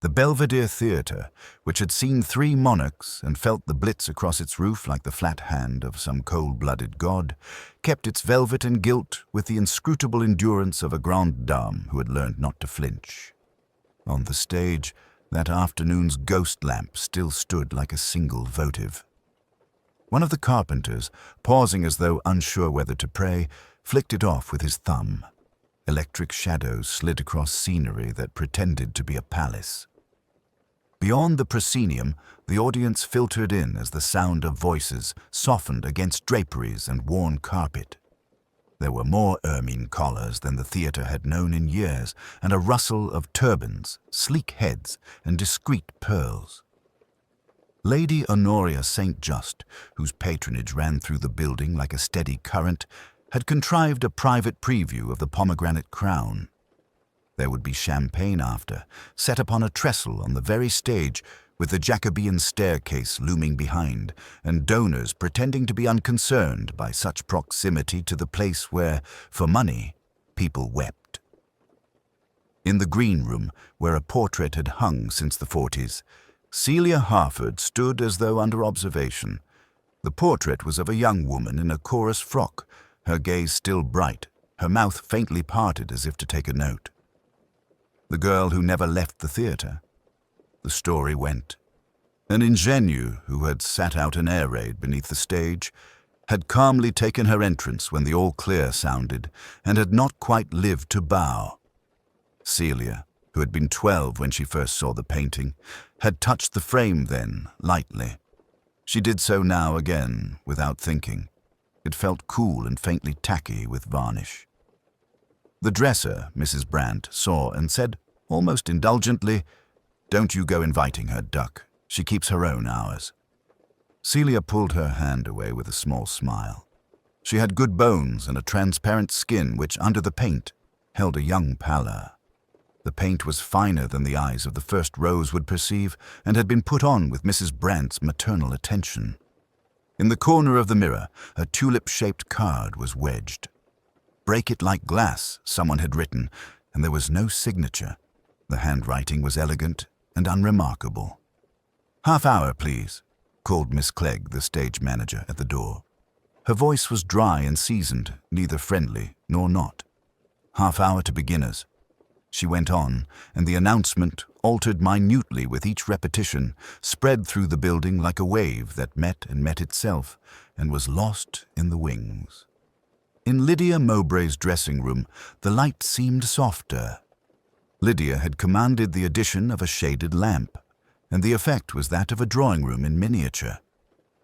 The Belvedere Theatre, which had seen 3 monarchs and felt the blitz across its roof like the flat hand of some cold-blooded god, kept its velvet and gilt with the inscrutable endurance of a grande dame who had learned not to flinch. On the stage, that afternoon's ghost lamp still stood like a single votive. One of the carpenters, pausing as though unsure whether to pray, flicked it off with his thumb. Electric shadows slid across scenery that pretended to be a palace. Beyond the proscenium, the audience filtered in as the sound of voices softened against draperies and worn carpet. There were more ermine collars than the theatre had known in years, and a rustle of turbans, sleek heads, and discreet pearls. Lady Honoria St. Just, whose patronage ran through the building like a steady current, had contrived a private preview of the pomegranate crown. There would be champagne after, set upon a trestle on the very stage, with the Jacobean staircase looming behind, and donors pretending to be unconcerned by such proximity to the place where, for money, people wept. In the green room, where a portrait had hung since the 40s, Celia Harford stood as though under observation. The portrait was of a young woman in a chorus frock, her gaze still bright, her mouth faintly parted as if to take a note. The girl who never left the theatre. The story went. An ingenue who had sat out an air raid beneath the stage had calmly taken her entrance when the all-clear sounded and had not quite lived to bow. Celia, who had been 12 when she first saw the painting, had touched the frame then, lightly. She did so now again, without thinking. It felt cool and faintly tacky with varnish. The dresser, Mrs. Brandt, saw and said, almost indulgently, "Don't you go inviting her, duck. She keeps her own hours." Celia pulled her hand away with a small smile. She had good bones and a transparent skin which, under the paint, held a young pallor. The paint was finer than the eyes of the first Rose would perceive, and had been put on with Mrs. Brandt's maternal attention. In the corner of the mirror, a tulip-shaped card was wedged. "Break it like glass," someone had written, and there was no signature. The handwriting was elegant and unremarkable. "Half hour, please," called Miss Clegg, the stage manager, at the door. Her voice was dry and seasoned, neither friendly nor not. "Half hour to beginners." She went on, and the announcement, altered minutely with each repetition, spread through the building like a wave that met and met itself, and was lost in the wings. In Lydia Mowbray's dressing room, the light seemed softer. Lydia had commanded the addition of a shaded lamp, and the effect was that of a drawing room in miniature.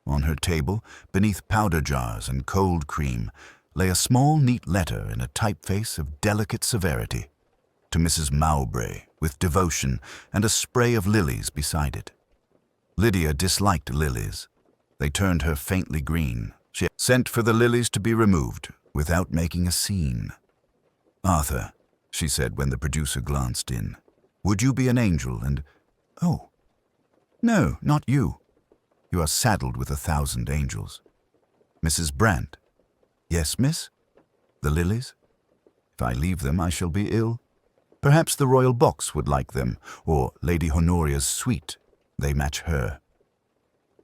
On her table, beneath powder jars and cold cream, lay a small, neat letter in a typeface of delicate severity. To Mrs. Mowbray, with devotion, and a spray of lilies beside it. Lydia disliked lilies. They turned her faintly green. She sent for the lilies to be removed, without making a scene. "Arthur," she said when the producer glanced in, "would you be an angel and—" "Oh, no, not you. You are saddled with 1,000 angels." "Mrs. Brandt." "Yes, miss? The lilies? If I leave them, I shall be ill. Perhaps the royal box would like them, or Lady Honoria's suite. They match her."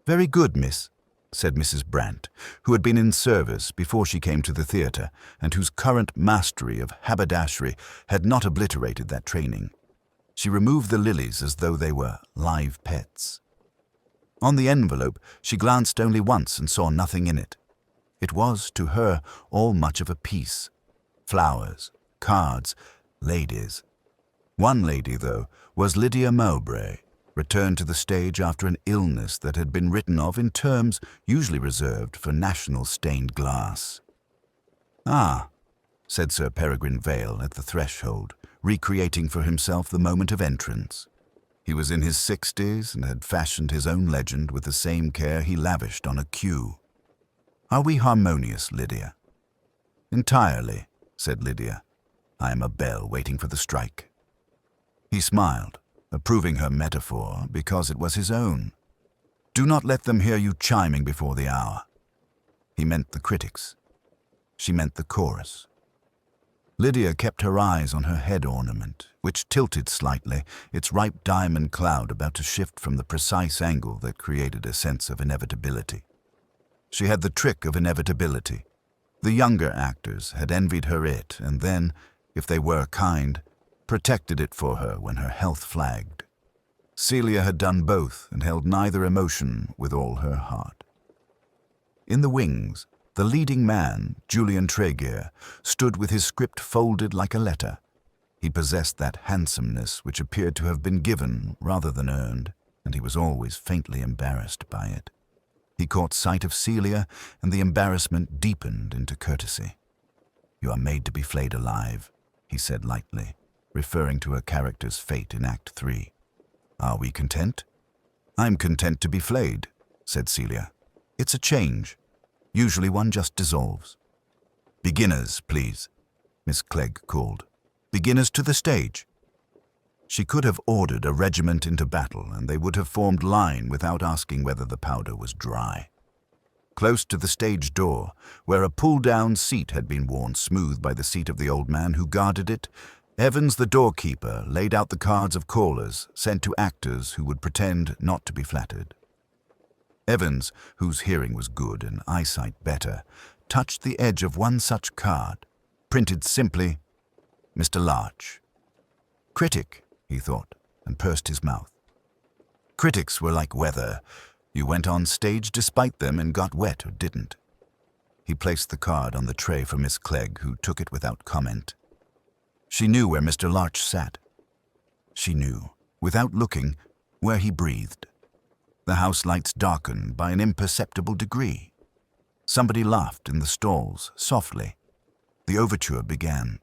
"Very good, miss," said Mrs. Brandt, who had been in service before she came to the theatre, and whose current mastery of haberdashery had not obliterated that training. She removed the lilies as though they were live pets. On the envelope, she glanced only once and saw nothing in it. It was, to her, all much of a piece. Flowers, cards, ladies. One lady, though, was Lydia Mowbray, returned to the stage after an illness that had been written of in terms usually reserved for national stained glass. "Ah," said Sir Peregrine Vale at the threshold, recreating for himself the moment of entrance. He was in his 60s and had fashioned his own legend with the same care he lavished on a cue. "Are we harmonious, Lydia?" "Entirely," said Lydia. "I am a bell waiting for the strike." He smiled, approving her metaphor because it was his own. "Do not let them hear you chiming before the hour." He meant the critics. She meant the chorus. Lydia kept her eyes on her head ornament, which tilted slightly, its ripe diamond cloud about to shift from the precise angle that created a sense of inevitability. She had the trick of inevitability. The younger actors had envied her it, and then, if they were kind, protected it for her when her health flagged. Celia had done both and held neither emotion with all her heart. In the wings, the leading man, Julian Tregear, stood with his script folded like a letter. He possessed that handsomeness which appeared to have been given rather than earned, and he was always faintly embarrassed by it. He caught sight of Celia, and the embarrassment deepened into courtesy. "You are made to be flayed alive," he said lightly, referring to her character's fate in Act 3. "Are we content?" "I'm content to be flayed," said Celia. "It's a change. Usually one just dissolves." "Beginners, please," Miss Clegg called. "Beginners to the stage." She could have ordered a regiment into battle, and they would have formed line without asking whether the powder was dry. Close to the stage door, where a pull-down seat had been worn smooth by the seat of the old man who guarded it, Evans, the doorkeeper, laid out the cards of callers sent to actors who would pretend not to be flattered. Evans, whose hearing was good and eyesight better, touched the edge of one such card, printed simply, "Mr. Larch." "Critic," he thought, and pursed his mouth. Critics were like weather. You went on stage despite them and got wet or didn't. He placed the card on the tray for Miss Clegg, who took it without comment. She knew where Mr. Larch sat. She knew, without looking, where he breathed. The house lights darkened by an imperceptible degree. Somebody laughed in the stalls, softly. The overture began.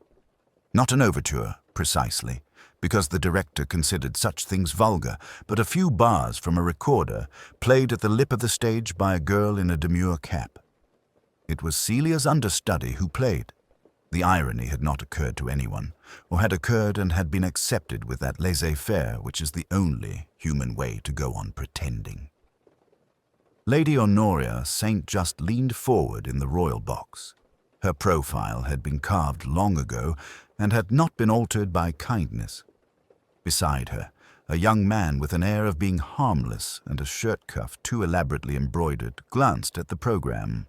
Not an overture, precisely, because the director considered such things vulgar, but a few bars from a recorder, played at the lip of the stage by a girl in a demure cap. It was Celia's understudy who played. The irony had not occurred to anyone, or had occurred and had been accepted with that laissez-faire which is the only human way to go on pretending. Lady Honoria St. Just leaned forward in the royal box. Her profile had been carved long ago and had not been altered by kindness. Beside her, a young man with an air of being harmless and a shirt cuff too elaborately embroidered glanced at the program.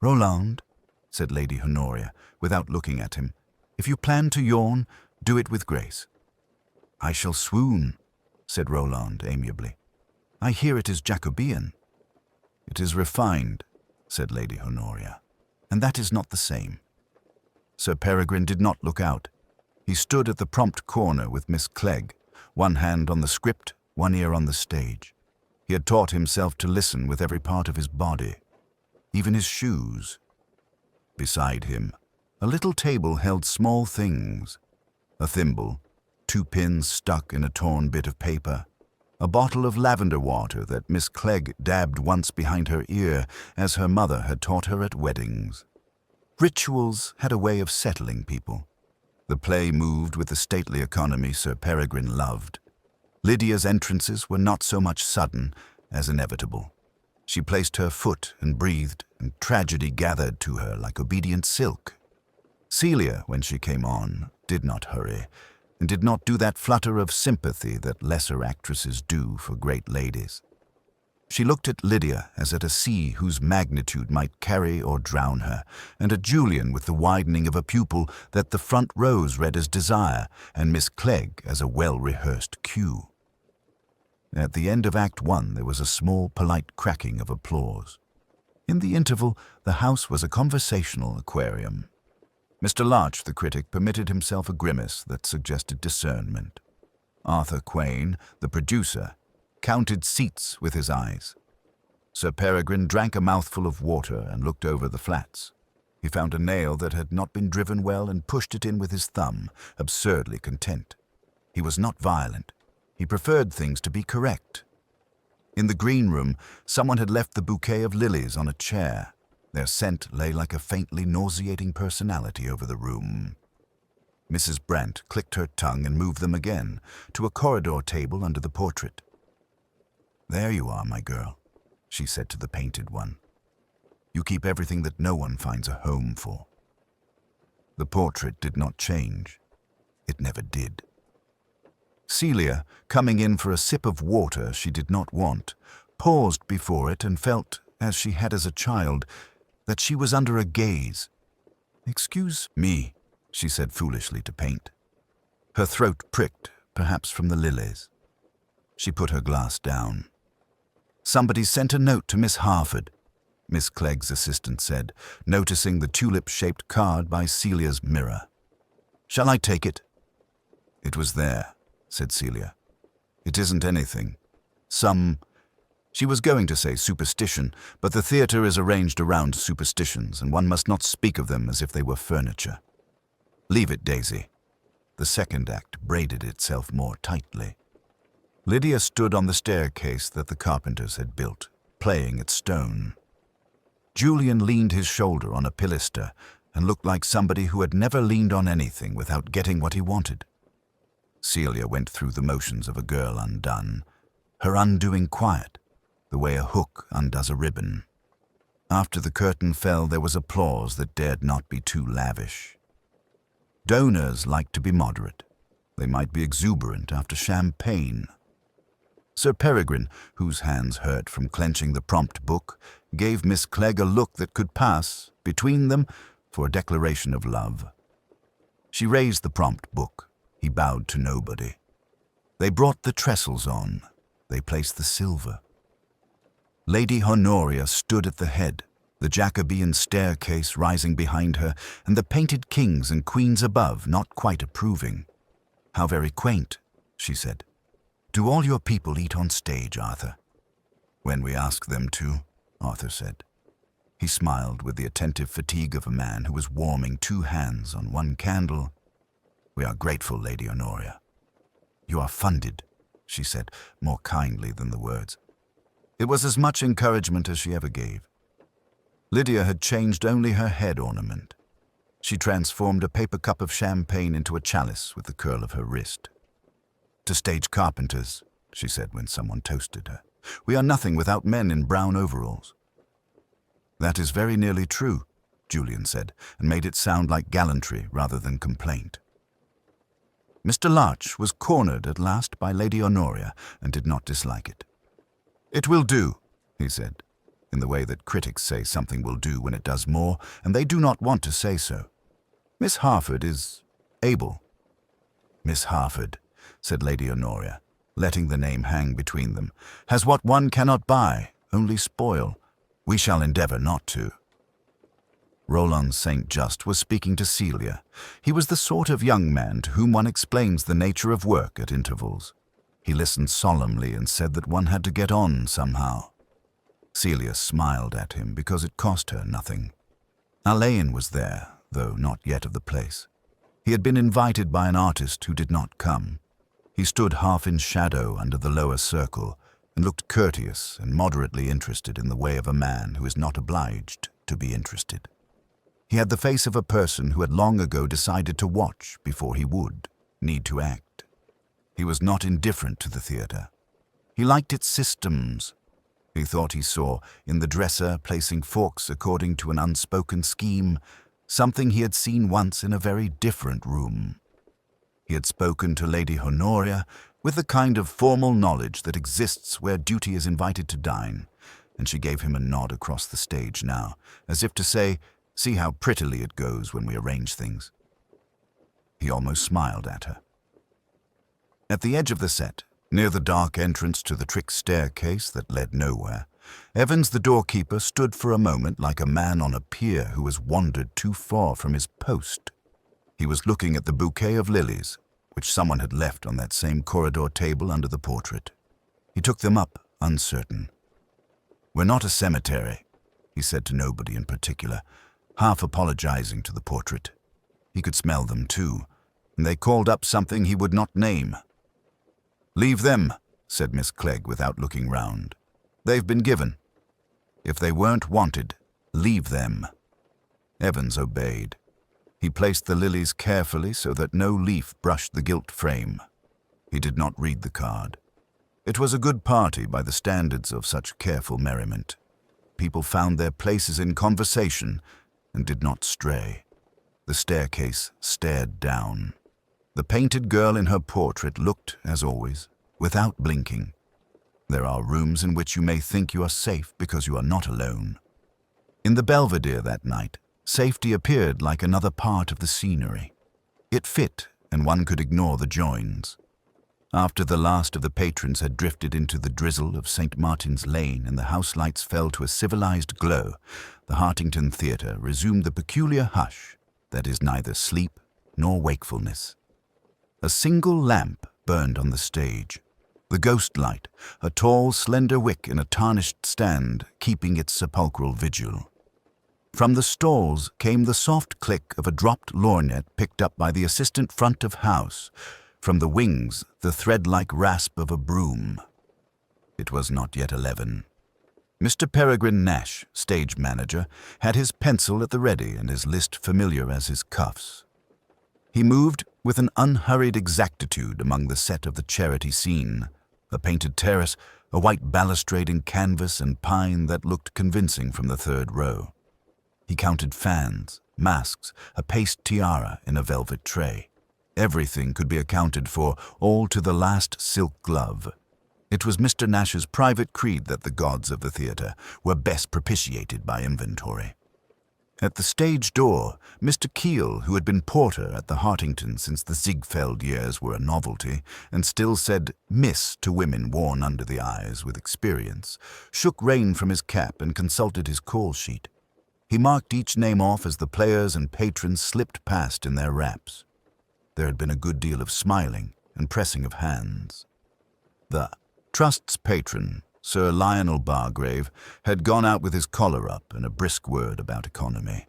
"Roland," said Lady Honoria, without looking at him, "if you plan to yawn, do it with grace." "I shall swoon," said Roland amiably. "I hear it is Jacobean." "It is refined," said Lady Honoria, "and that is not the same." Sir Peregrine did not look out. He stood at the prompt corner with Miss Clegg, one hand on the script, one ear on the stage. He had taught himself to listen with every part of his body, even his shoes. Beside him, a little table held small things: a thimble, 2 pins stuck in a torn bit of paper, a bottle of lavender water that Miss Clegg dabbed once behind her ear, as her mother had taught her at weddings. Rituals had a way of settling people. The play moved with the stately economy Sir Peregrine loved. Lydia's entrances were not so much sudden as inevitable. She placed her foot and breathed, and tragedy gathered to her like obedient silk. Celia, when she came on, did not hurry, and did not do that flutter of sympathy that lesser actresses do for great ladies. She looked at Lydia as at a sea whose magnitude might carry or drown her, and at Julian with the widening of a pupil that the front rows read as desire, and Miss Clegg as a well-rehearsed cue. At the end of Act 1 there was a small, polite cracking of applause. In the interval, the house was a conversational aquarium. Mr. Larch, the critic, permitted himself a grimace that suggested discernment. Arthur Quain, the producer, counted seats with his eyes. Sir Peregrine drank a mouthful of water and looked over the flats. He found a nail that had not been driven well and pushed it in with his thumb, absurdly content. He was not violent. He preferred things to be correct. In the green room, someone had left the bouquet of lilies on a chair. Their scent lay like a faintly nauseating personality over the room. Mrs. Brent clicked her tongue and moved them again to a corridor table under the portrait. "There you are, my girl," she said to the painted one. "You keep everything that no one finds a home for." The portrait did not change. It never did. Celia, coming in for a sip of water she did not want, paused before it and felt, as she had as a child, that she was under a gaze. "Excuse me," she said foolishly to Paint. Her throat pricked, perhaps from the lilies. She put her glass down. "Somebody sent a note to Miss Harford," Miss Clegg's assistant said, noticing the tulip-shaped card by Celia's mirror. "Shall I take it?" "It was there," said Celia. "It isn't anything. She was going to say superstition, but the theatre is arranged around superstitions, and one must not speak of them as if they were furniture. Leave it, Daisy." The second act braided itself more tightly. Lydia stood on the staircase that the carpenters had built, playing at stone. Julian leaned his shoulder on a pilaster and looked like somebody who had never leaned on anything without getting what he wanted. Celia went through the motions of a girl undone, her undoing quiet, the way a hook undoes a ribbon. After the curtain fell, there was applause that dared not be too lavish. Donors liked to be moderate. They might be exuberant after champagne. Sir Peregrine, whose hands hurt from clenching the prompt book, gave Miss Clegg a look that could pass, between them, for a declaration of love. She raised the prompt book. He bowed to nobody. They brought the trestles on. They placed the silver. Lady Honoria stood at the head, the Jacobean staircase rising behind her, and the painted kings and queens above not quite approving. "How very quaint," she said. "Do all your people eat on stage, Arthur?" "When we ask them to," Arthur said. He smiled with the attentive fatigue of a man who was warming 2 hands on one candle. "We are grateful, Lady Honoria." "You are funded," she said, more kindly than the words. It was as much encouragement as she ever gave. Lydia had changed only her head ornament. She transformed a paper cup of champagne into a chalice with the curl of her wrist. "To stage carpenters," she said when someone toasted her. "We are nothing without men in brown overalls." "That is very nearly true," Julian said, and made it sound like gallantry rather than complaint. Mr. Larch was cornered at last by Lady Honoria and did not dislike it. "It will do," he said, in the way that critics say something will do when it does more, and they do not want to say so. "Miss Harford is able." "Miss Harford," said Lady Honoria, letting the name hang between them, "has what one cannot buy, only spoil. We shall endeavour not to." Roland St. Just was speaking to Celia. He was the sort of young man to whom one explains the nature of work at intervals. He listened solemnly and said that one had to get on somehow. Celia smiled at him because it cost her nothing. Alleyn was there, though not yet of the place. He had been invited by an artist who did not come. He stood half in shadow under the lower circle and looked courteous and moderately interested in the way of a man who is not obliged to be interested. He had the face of a person who had long ago decided to watch before he would need to act. He was not indifferent to the theatre. He liked its systems. He thought he saw, in the dresser placing forks according to an unspoken scheme, something he had seen once in a very different room. He had spoken to Lady Honoria with the kind of formal knowledge that exists where duty is invited to dine, and she gave him a nod across the stage now, as if to say, "See how prettily it goes when we arrange things." He almost smiled at her. At the edge of the set, near the dark entrance to the trick staircase that led nowhere, Evans the doorkeeper stood for a moment like a man on a pier who has wandered too far from his post. He was looking at the bouquet of lilies, which someone had left on that same corridor table under the portrait. He took them up, uncertain. "We're not a cemetery," he said to nobody in particular, half apologizing to the portrait. He could smell them too, and they called up something he would not name. "Leave them," said Miss Clegg without looking round. "They've been given. If they weren't wanted, leave them." Evans obeyed. He placed the lilies carefully so that no leaf brushed the gilt frame. He did not read the card. It was a good party by the standards of such careful merriment. People found their places in conversation and did not stray. The staircase stared down. The painted girl in her portrait looked, as always, without blinking. There are rooms in which you may think you are safe because you are not alone. In the Belvedere that night, safety appeared like another part of the scenery. It fit, and one could ignore the joins. After the last of the patrons had drifted into the drizzle of St. Martin's Lane and the house lights fell to a civilized glow, the Hartington Theatre resumed the peculiar hush that is neither sleep nor wakefulness. A single lamp burned on the stage. The ghost light, a tall, slender wick in a tarnished stand, keeping its sepulchral vigil. From the stalls came the soft click of a dropped lorgnette picked up by the assistant front of house. From the wings, the thread-like rasp of a broom. It was not yet 11. Mr. Peregrine Nash, stage manager, had his pencil at the ready and his list familiar as his cuffs. He moved with an unhurried exactitude among the set of the charity scene, a painted terrace, a white balustrade in canvas and pine that looked convincing from the third row. He counted fans, masks, a paste tiara in a velvet tray. Everything could be accounted for, all to the last silk glove. It was Mr. Nash's private creed that the gods of the theatre were best propitiated by inventory. At the stage door, Mr. Keel, who had been porter at the Hartington since the Ziegfeld years were a novelty, and still said "miss" to women worn under the eyes with experience, shook rain from his cap and consulted his call sheet. He marked each name off as the players and patrons slipped past in their wraps. There had been a good deal of smiling and pressing of hands. The Trust's patron, Sir Lionel Bargrave, had gone out with his collar up and a brisk word about economy.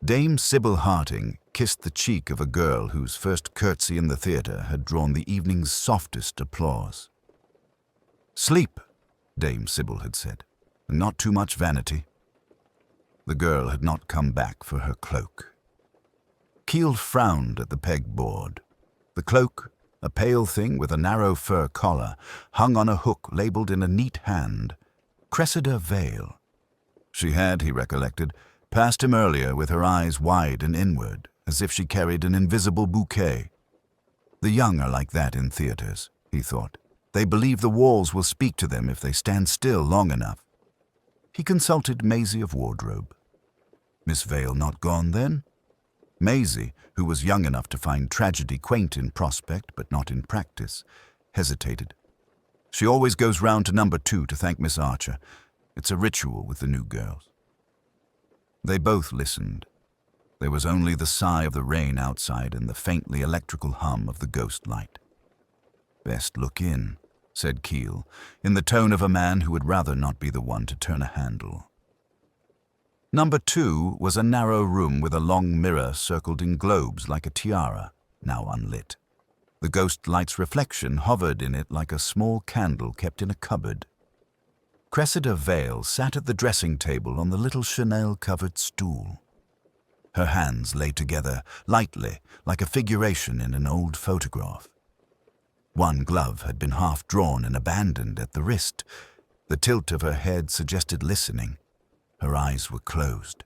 Dame Sybil Harting kissed the cheek of a girl whose first curtsy in the theatre had drawn the evening's softest applause. "Sleep," Dame Sybil had said, "and not too much vanity." The girl had not come back for her cloak. Keel frowned at the pegboard. The cloak, a pale thing with a narrow fur collar, hung on a hook labelled in a neat hand, Cressida Vale. She had, he recollected, passed him earlier with her eyes wide and inward, as if she carried an invisible bouquet. The young are like that in theatres, he thought. They believe the walls will speak to them if they stand still long enough. He consulted Maisie of wardrobe. Miss Vale not gone, then? Maisie, who was young enough to find tragedy quaint in prospect but not in practice, hesitated. "She always goes round to number 2 to thank Miss Archer. It's a ritual with the new girls." They both listened. There was only the sigh of the rain outside and the faintly electrical hum of the ghost light. "Best look in," said Keel, in the tone of a man who would rather not be the one to turn a handle. Number 2 was a narrow room with a long mirror circled in globes like a tiara, now unlit. The ghost light's reflection hovered in it like a small candle kept in a cupboard. Cressida Vale sat at the dressing table on the little Chanel-covered stool. Her hands lay together, lightly, like a figuration in an old photograph. One glove had been half drawn and abandoned at the wrist. The tilt of her head suggested listening. Her eyes were closed.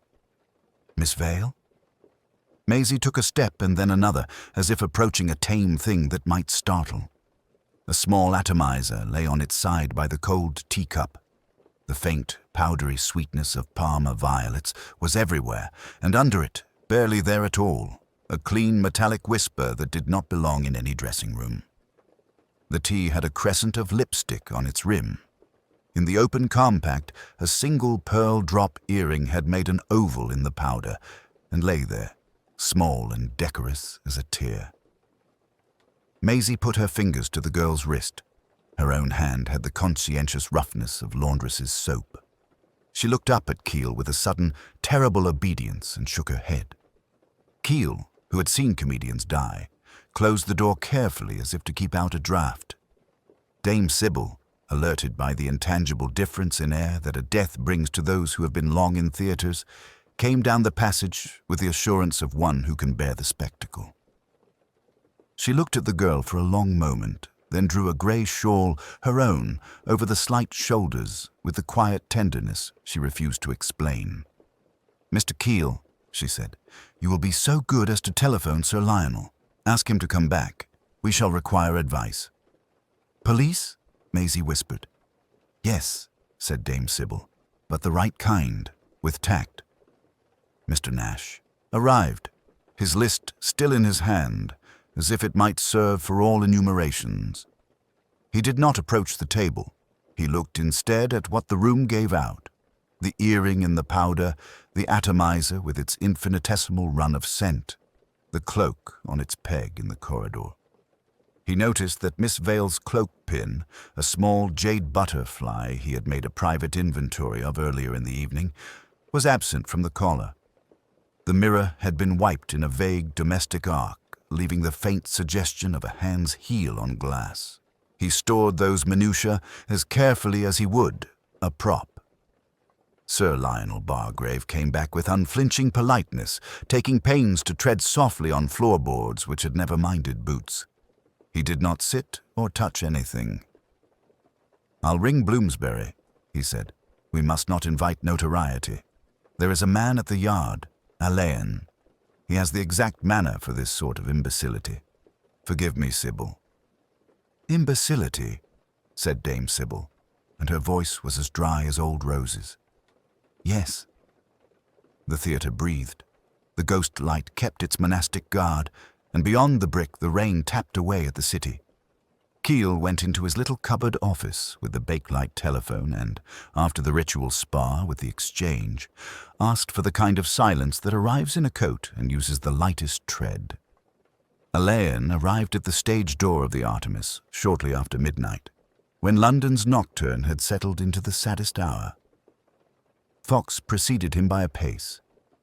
Miss Vale? Maisie took a step and then another, as if approaching a tame thing that might startle. A small atomizer lay on its side by the cold teacup. The faint, powdery sweetness of Parma violets was everywhere, and under it, barely there at all, a clean metallic whisper that did not belong in any dressing room. The tea had a crescent of lipstick on its rim. In the open compact, a single pearl drop earring had made an oval in the powder and lay there, small and decorous as a tear. Maisie put her fingers to the girl's wrist. Her own hand had the conscientious roughness of laundress's soap. She looked up at Keel with a sudden, terrible obedience and shook her head. Keel, who had seen comedians die, closed the door carefully as if to keep out a draught. Dame Sybil, alerted by the intangible difference in air that a death brings to those who have been long in theatres, came down the passage with the assurance of one who can bear the spectacle. She looked at the girl for a long moment, then drew a grey shawl, her own, over the slight shoulders with the quiet tenderness she refused to explain. "Mr. Keel," she said. "You will be so good as to telephone Sir Lionel. Ask him to come back. We shall require advice." "Police?" Maisie whispered. "Yes," said Dame Sybil, "but the right kind, with tact." Mr. Nash arrived, his list still in his hand, as if it might serve for all enumerations. He did not approach the table. He looked instead at what the room gave out: the earring in the powder, the atomizer with its infinitesimal run of scent, the cloak on its peg in the corridor. He noticed that Miss Vale's cloak pin, a small jade butterfly he had made a private inventory of earlier in the evening, was absent from the collar. The mirror had been wiped in a vague domestic arc, leaving the faint suggestion of a hand's heel on glass. He stored those minutiae as carefully as he would a prop. Sir Lionel Bargrave came back with unflinching politeness, taking pains to tread softly on floorboards which had never minded boots. He did not sit or touch anything. "I'll ring Bloomsbury," he said. "We must not invite notoriety. There is a man at the yard, Alleyn. He has the exact manner for this sort of imbecility. Forgive me, Sybil." "Imbecility," said Dame Sybil, and her voice was as dry as old roses. "Yes." The theatre breathed. The ghost light kept its monastic guard, and beyond the brick the rain tapped away at the city. Keel went into his little cupboard office with the bakelite telephone and, after the ritual spar with the exchange, asked for the kind of silence that arrives in a coat and uses the lightest tread. Alleyn arrived at the stage door of the Artemis shortly after midnight, when London's nocturne had settled into the saddest hour. Fox preceded him by a pace,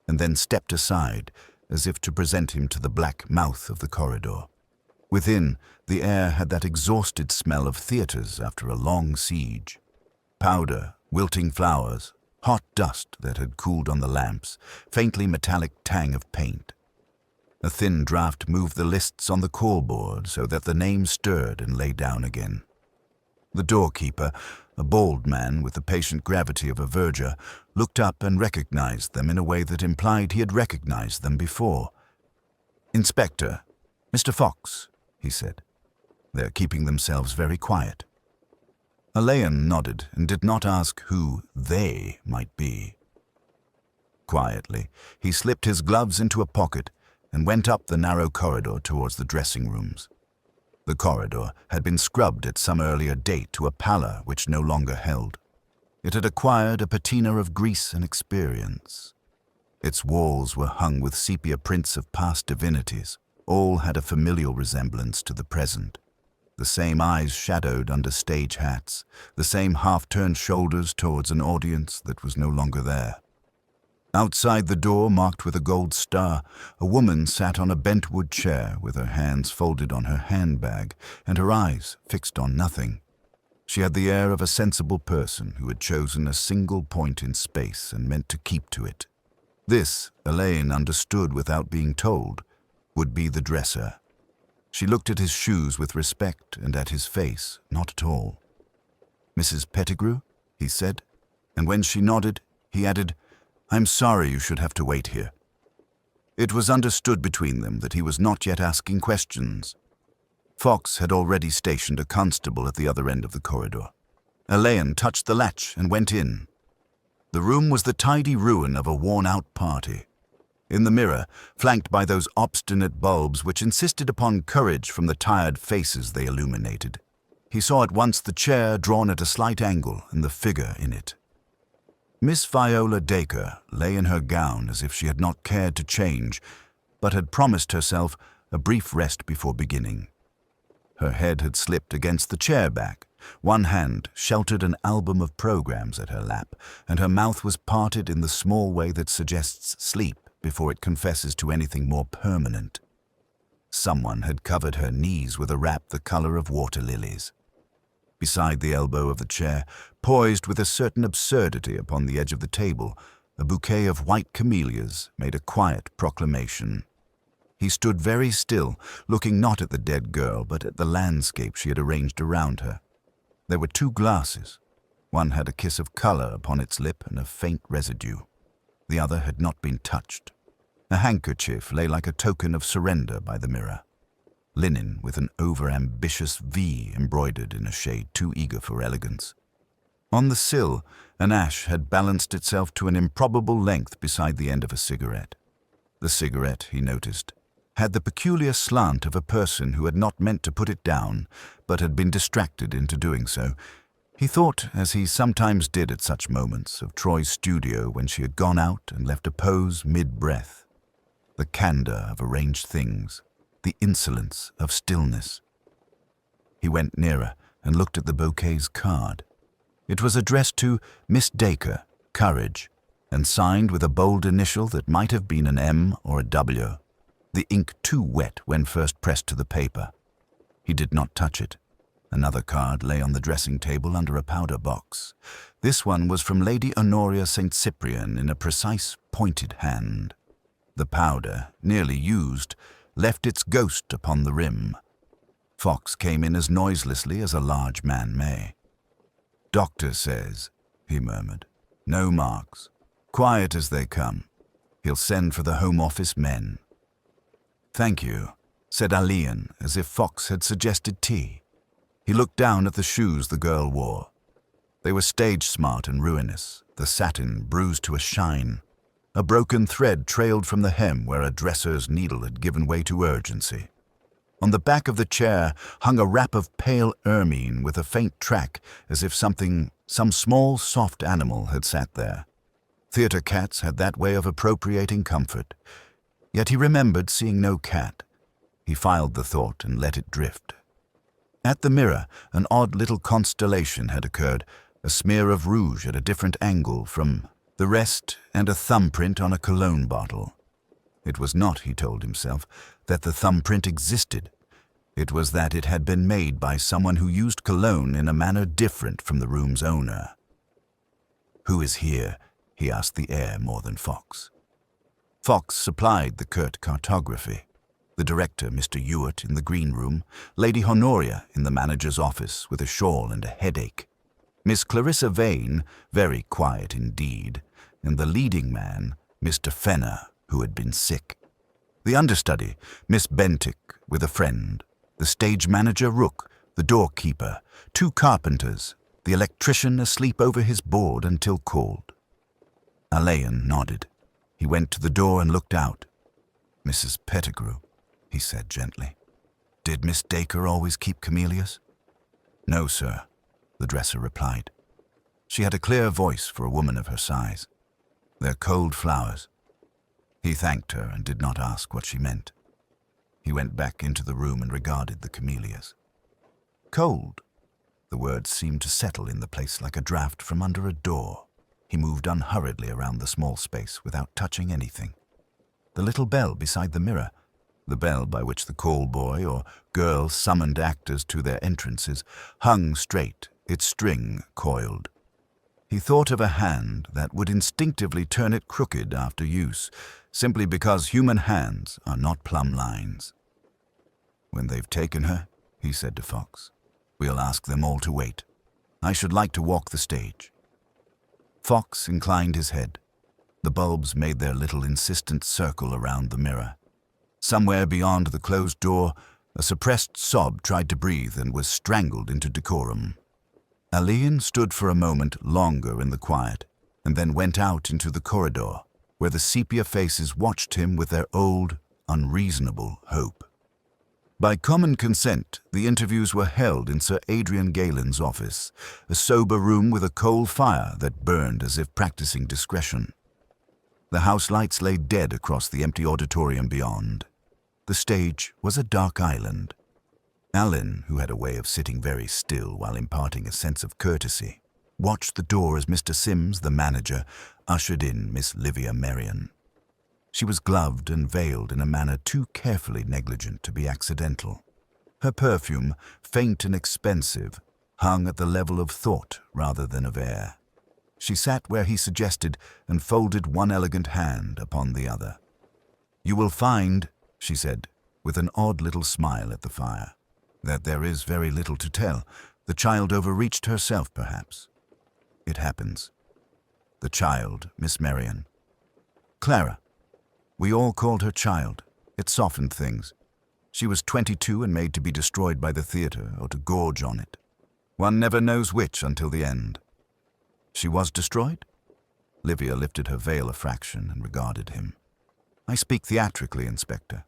and then stepped aside, as if to present him to the black mouth of the corridor. Within, the air had that exhausted smell of theatres after a long siege. Powder, wilting flowers, hot dust that had cooled on the lamps, faintly metallic tang of paint. A thin draught moved the lists on the call-board so that the names stirred and lay down again. The doorkeeper, a bald man with the patient gravity of a verger, looked up and recognized them in a way that implied he had recognized them before. "Inspector, Mr. Fox," he said. "They're keeping themselves very quiet." Alleyn nodded and did not ask who "they" might be. Quietly, he slipped his gloves into a pocket and went up the narrow corridor towards the dressing rooms. The corridor had been scrubbed at some earlier date to a pallor which no longer held. It had acquired a patina of grease and experience. Its walls were hung with sepia prints of past divinities. All had a familial resemblance to the present. The same eyes shadowed under stage hats, the same half-turned shoulders towards an audience that was no longer there. Outside the door, marked with a gold star, a woman sat on a bentwood chair with her hands folded on her handbag and her eyes fixed on nothing. She had the air of a sensible person who had chosen a single point in space and meant to keep to it. This, Alleyn understood without being told, would be the dresser. She looked at his shoes with respect and at his face not at all. "Mrs. Pettigrew?" he said, and when she nodded, he added, "I'm sorry you should have to wait here." It was understood between them that he was not yet asking questions. Fox had already stationed a constable at the other end of the corridor. Alleyn touched the latch and went in. The room was the tidy ruin of a worn-out party. In the mirror, flanked by those obstinate bulbs which insisted upon courage from the tired faces they illuminated, he saw at once the chair drawn at a slight angle and the figure in it. Miss Viola Dacre lay in her gown as if she had not cared to change, but had promised herself a brief rest before beginning. Her head had slipped against the chair back, one hand sheltered an album of programs at her lap, and her mouth was parted in the small way that suggests sleep before it confesses to anything more permanent. Someone had covered her knees with a wrap the color of water lilies. Beside the elbow of the chair, poised with a certain absurdity upon the edge of the table, a bouquet of white camellias made a quiet proclamation. He stood very still, looking not at the dead girl, but at the landscape she had arranged around her. There were two glasses. One had a kiss of color upon its lip and a faint residue. The other had not been touched. A handkerchief lay like a token of surrender by the mirror. Linen with an over-ambitious V embroidered in a shade too eager for elegance. On the sill, an ash had balanced itself to an improbable length beside the end of a cigarette. The cigarette, he noticed, had the peculiar slant of a person who had not meant to put it down, but had been distracted into doing so. He thought, as he sometimes did at such moments, of Troy's studio when she had gone out and left a pose mid-breath. The candor of arranged things, the insolence of stillness. He went nearer and looked at the bouquet's card. It was addressed to Miss Dacre, Courage, and signed with a bold initial that might have been an M or a W, the ink too wet when first pressed to the paper. He did not touch it. Another card lay on the dressing table under a powder box. This one was from Lady Honoria St. Cyprian in a precise, pointed hand. The powder, nearly used, left its ghost upon the rim. Fox came in as noiselessly as a large man may. "Doctor says," he murmured, "no marks. Quiet as they come. He'll send for the Home Office men." "Thank you," said Alleyn, as if Fox had suggested tea. He looked down at the shoes the girl wore. They were stage-smart and ruinous, the satin bruised to a shine. A broken thread trailed from the hem where a dresser's needle had given way to urgency. On the back of the chair hung a wrap of pale ermine with a faint track, as if some small, soft animal had sat there. Theatre cats had that way of appropriating comfort. Yet he remembered seeing no cat. He filed the thought and let it drift. At the mirror, an odd little constellation had occurred, a smear of rouge at a different angle from the rest, and a thumbprint on a cologne bottle. It was not, he told himself, that the thumbprint existed. It was that it had been made by someone who used cologne in a manner different from the room's owner. "Who is here?" he asked the air more than Fox. Fox supplied the curt cartography. The director, Mr. Ewart, in the green room, Lady Honoria in the manager's office with a shawl and a headache, Miss Clarissa Vane, very quiet indeed, and the leading man, Mr. Fenner, who had been sick. The understudy, Miss Bentinck, with a friend, the stage manager Rook, the doorkeeper, 2 carpenters, the electrician asleep over his board until called. Alleyn nodded. He went to the door and looked out. "Mrs. Pettigrew," he said gently. "Did Miss Dacre always keep camellias?" "No, sir," the dresser replied. She had a clear voice for a woman of her size. "They're cold flowers." He thanked her and did not ask what she meant. He went back into the room and regarded the camellias. Cold. The words seemed to settle in the place like a draught from under a door. He moved unhurriedly around the small space without touching anything. The little bell beside the mirror, the bell by which the call boy or girl summoned actors to their entrances, hung straight, its string coiled. He thought of a hand that would instinctively turn it crooked after use, simply because human hands are not plumb lines. "When they've taken her," he said to Fox, "we'll ask them all to wait. I should like to walk the stage." Fox inclined his head. The bulbs made their little insistent circle around the mirror. Somewhere beyond the closed door, a suppressed sob tried to breathe and was strangled into decorum. Alleyn stood for a moment longer in the quiet, and then went out into the corridor, where the sepia faces watched him with their old, unreasonable hope. By common consent, the interviews were held in Sir Adrian Galen's office, a sober room with a coal fire that burned as if practicing discretion. The house lights lay dead across the empty auditorium beyond. The stage was a dark island. Alleyn, who had a way of sitting very still while imparting a sense of courtesy, watched the door as Mr. Sims, the manager, ushered in Miss Livia Merrion. She was gloved and veiled in a manner too carefully negligent to be accidental. Her perfume, faint and expensive, hung at the level of thought rather than of air. She sat where he suggested and folded one elegant hand upon the other. "You will find," she said, with an odd little smile at the fire, "that there is very little to tell. The child overreached herself, perhaps. It happens. The child, Miss Merrion. Clara." We all called her child. It softened things. She was 22 and made to be destroyed by the theatre or to gorge on it. One never knows which until the end. She was destroyed? Livia lifted her veil a fraction and regarded him. I speak theatrically, Inspector.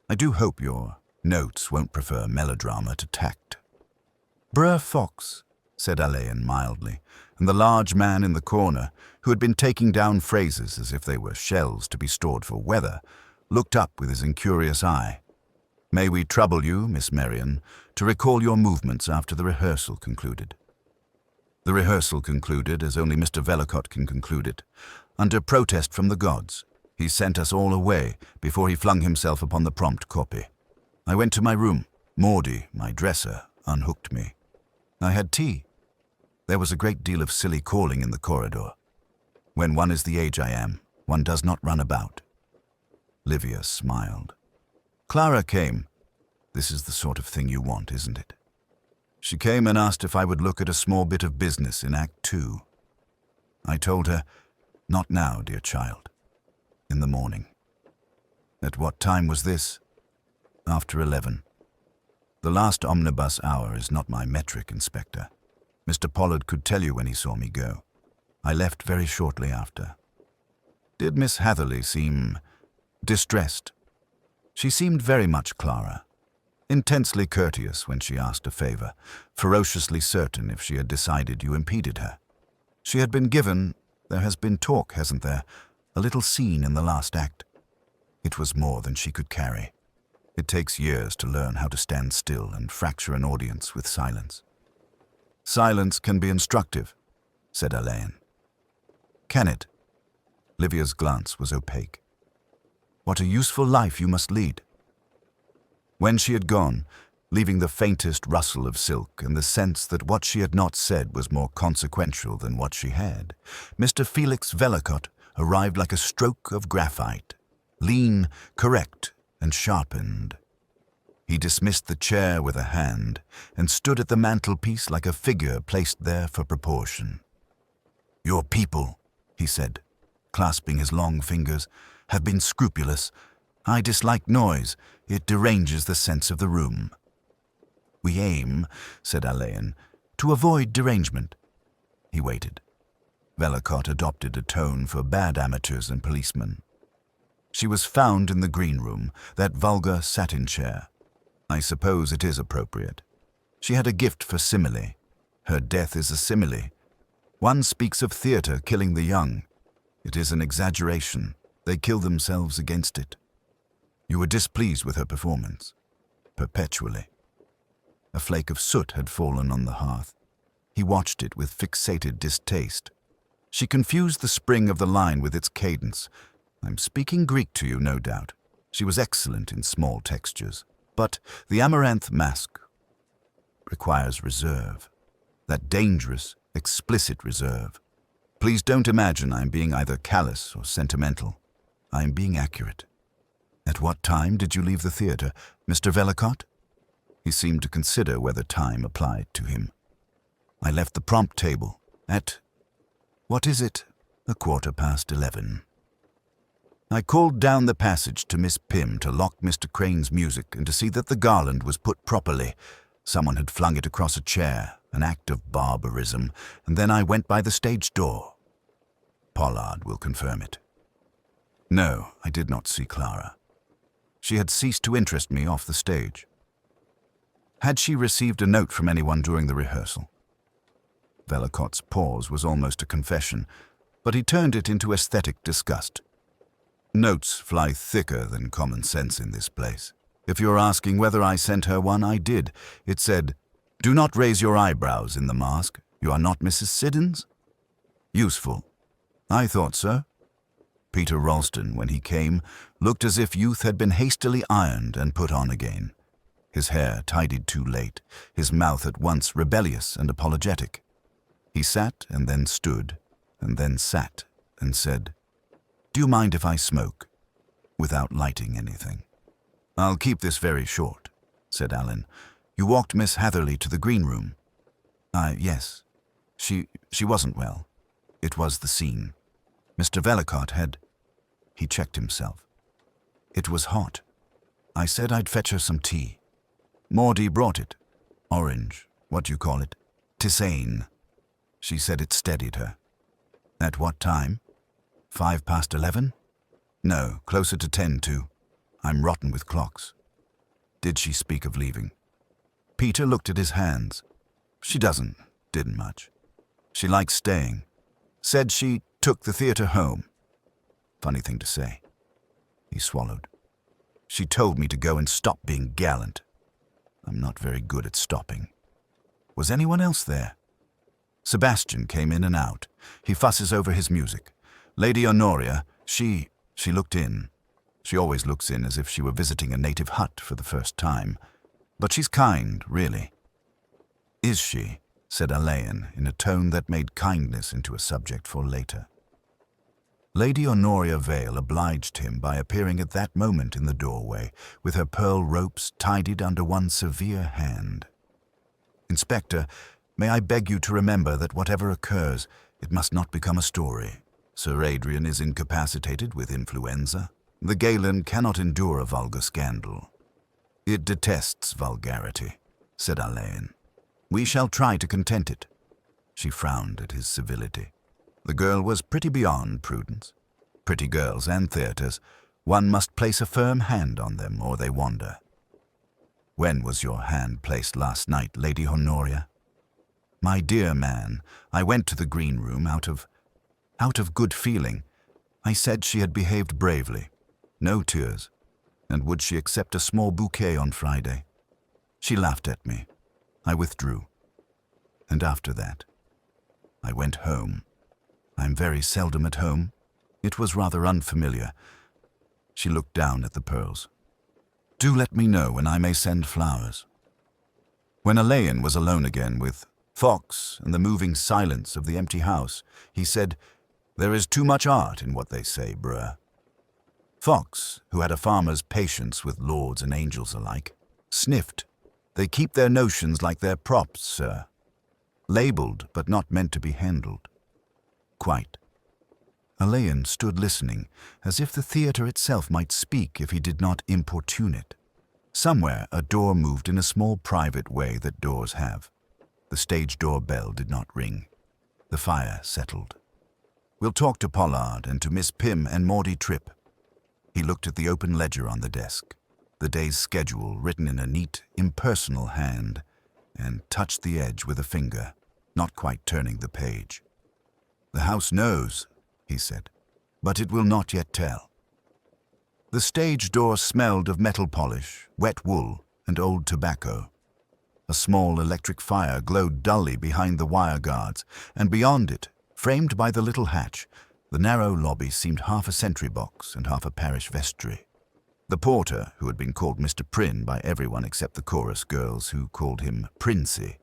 I do hope your notes won't prefer melodrama to tact. Brr Fox, said Alleyn mildly, and the large man in the corner, who had been taking down phrases as if they were shells to be stored for weather, looked up with his incurious eye. May we trouble you, Miss Marion, to recall your movements after the rehearsal concluded? The rehearsal concluded as only Mr. Vellacott can conclude it. Under protest from the gods, he sent us all away before he flung himself upon the prompt copy. I went to my room. Maudie, my dresser, unhooked me. I had tea. There was a great deal of silly calling in the corridor. When one is the age I am, one does not run about. Livia smiled. Clara came. This is the sort of thing you want, isn't it? She came and asked if I would look at a small bit of business in Act 2. I told her, not now, dear child. In the morning. At what time was this? After 11. The last omnibus hour is not my metric, Inspector. Mr. Pollard could tell you when he saw me go. I left very shortly after. Did Miss Hatherley seem distressed? She seemed very much Clara. Intensely courteous when she asked a favor, ferociously certain if she had decided you impeded her. She had been given, there has been talk, hasn't there, a little scene in the last act. It was more than she could carry. It takes years to learn how to stand still and fracture an audience with silence. Silence can be instructive, said Alleyn. Can it? Livia's glance was opaque. What a useful life you must lead. When she had gone, leaving the faintest rustle of silk and the sense that what she had not said was more consequential than what she had, Mr. Felix Vellacott arrived like a stroke of graphite, lean, correct, and sharpened. He dismissed the chair with a hand and stood at the mantelpiece like a figure placed there for proportion. Your people, he said, clasping his long fingers, have been scrupulous. I dislike noise. It deranges the sense of the room. We aim, said Alleyn, to avoid derangement. He waited. Vellacott adopted a tone for bad amateurs and policemen. She was found in the green room, that vulgar satin chair. I suppose it is appropriate. She had a gift for simile. Her death is a simile. One speaks of theatre killing the young. It is an exaggeration. They kill themselves against it. You were displeased with her performance. Perpetually. A flake of soot had fallen on the hearth. He watched it with fixated distaste. She confused the spring of the line with its cadence. I'm speaking Greek to you, no doubt. She was excellent in small textures. But the amaranth mask requires reserve. That dangerous, explicit reserve. Please don't imagine I'm being either callous or sentimental. I am being accurate. At what time did you leave the theatre, Mr. Vellacott? He seemed to consider whether time applied to him. I left the prompt table at, what is it, 11:15. I called down the passage to Miss Pym to lock Mr. Crane's music and to see that the garland was put properly. Someone had flung it across a chair, an act of barbarism, and then I went by the stage door. Pollard will confirm it. No, I did not see Clara. She had ceased to interest me off the stage. Had she received a note from anyone during the rehearsal? Vellacott's pause was almost a confession, but he turned it into aesthetic disgust. Notes fly thicker than common sense in this place. If you're asking whether I sent her one, I did. It said, "Do not raise your eyebrows in the mask. You are not Mrs. Siddons?" Useful. I thought so. Peter Ralston, when he came, looked as if youth had been hastily ironed and put on again. His hair tidied too late, his mouth at once rebellious and apologetic. He sat and then stood, and then sat, and said, "Do you mind if I smoke?" without lighting anything. "I'll keep this very short," said Alleyn. "You walked Miss Hatherley to the green room?" Yes. She wasn't well. It was the scene. Mr. Vellacott had..." He checked himself. It was hot. I said I'd fetch her some tea. Maudie brought it. Orange, what do you call it? Tisane. She said it steadied her. At what time? 11:05? No, closer to 10 too. I'm rotten with clocks. Did she speak of leaving? Peter looked at his hands. She didn't much. She likes staying. Said she took the theatre home. Funny thing to say. He swallowed. She told me to go and stop being gallant. I'm not very good at stopping. Was anyone else there? Sebastian came in and out. He fusses over his music. Lady Honoria, she looked in. She always looks in as if she were visiting a native hut for the first time. But she's kind, really. Is she? Said Alleyn in a tone that made kindness into a subject for later. Lady Honoria Vale obliged him by appearing at that moment in the doorway, with her pearl ropes tidied under one severe hand. Inspector, may I beg you to remember that whatever occurs, it must not become a story. Sir Adrian is incapacitated with influenza. The Galen cannot endure a vulgar scandal. It detests vulgarity, said Alleyn. We shall try to content it. She frowned at his civility. The girl was pretty beyond prudence. Pretty girls and theatres, one must place a firm hand on them or they wander. When was your hand placed last night, Lady Honoria? My dear man, I went to the green room out of good feeling. I said she had behaved bravely. No tears. And would she accept a small bouquet on Friday? She laughed at me. I withdrew. And after that, I went home. I'm very seldom at home. It was rather unfamiliar. She looked down at the pearls. Do let me know when I may send flowers. When Alleyn was alone again with Fox and the moving silence of the empty house, he said, There is too much art in what they say, bruh. Fox, who had a farmer's patience with lords and angels alike, sniffed. They keep their notions like their props, sir. Labelled, but not meant to be handled. Quite. Alleyn stood listening, as if the theatre itself might speak if he did not importune it. Somewhere a door moved in a small private way that doors have. The stage door bell did not ring. The fire settled. We'll talk to Pollard and to Miss Pym and Maudie Tripp. He looked at the open ledger on the desk, the day's schedule written in a neat, impersonal hand, and touched the edge with a finger, not quite turning the page. The house knows, he said, but it will not yet tell. The stage door smelled of metal polish, wet wool, and old tobacco. A small electric fire glowed dully behind the wire guards, and beyond it, framed by the little hatch, the narrow lobby seemed half a sentry box and half a parish vestry. The porter, who had been called Mr. Prynne by everyone except the chorus girls who called him Princey,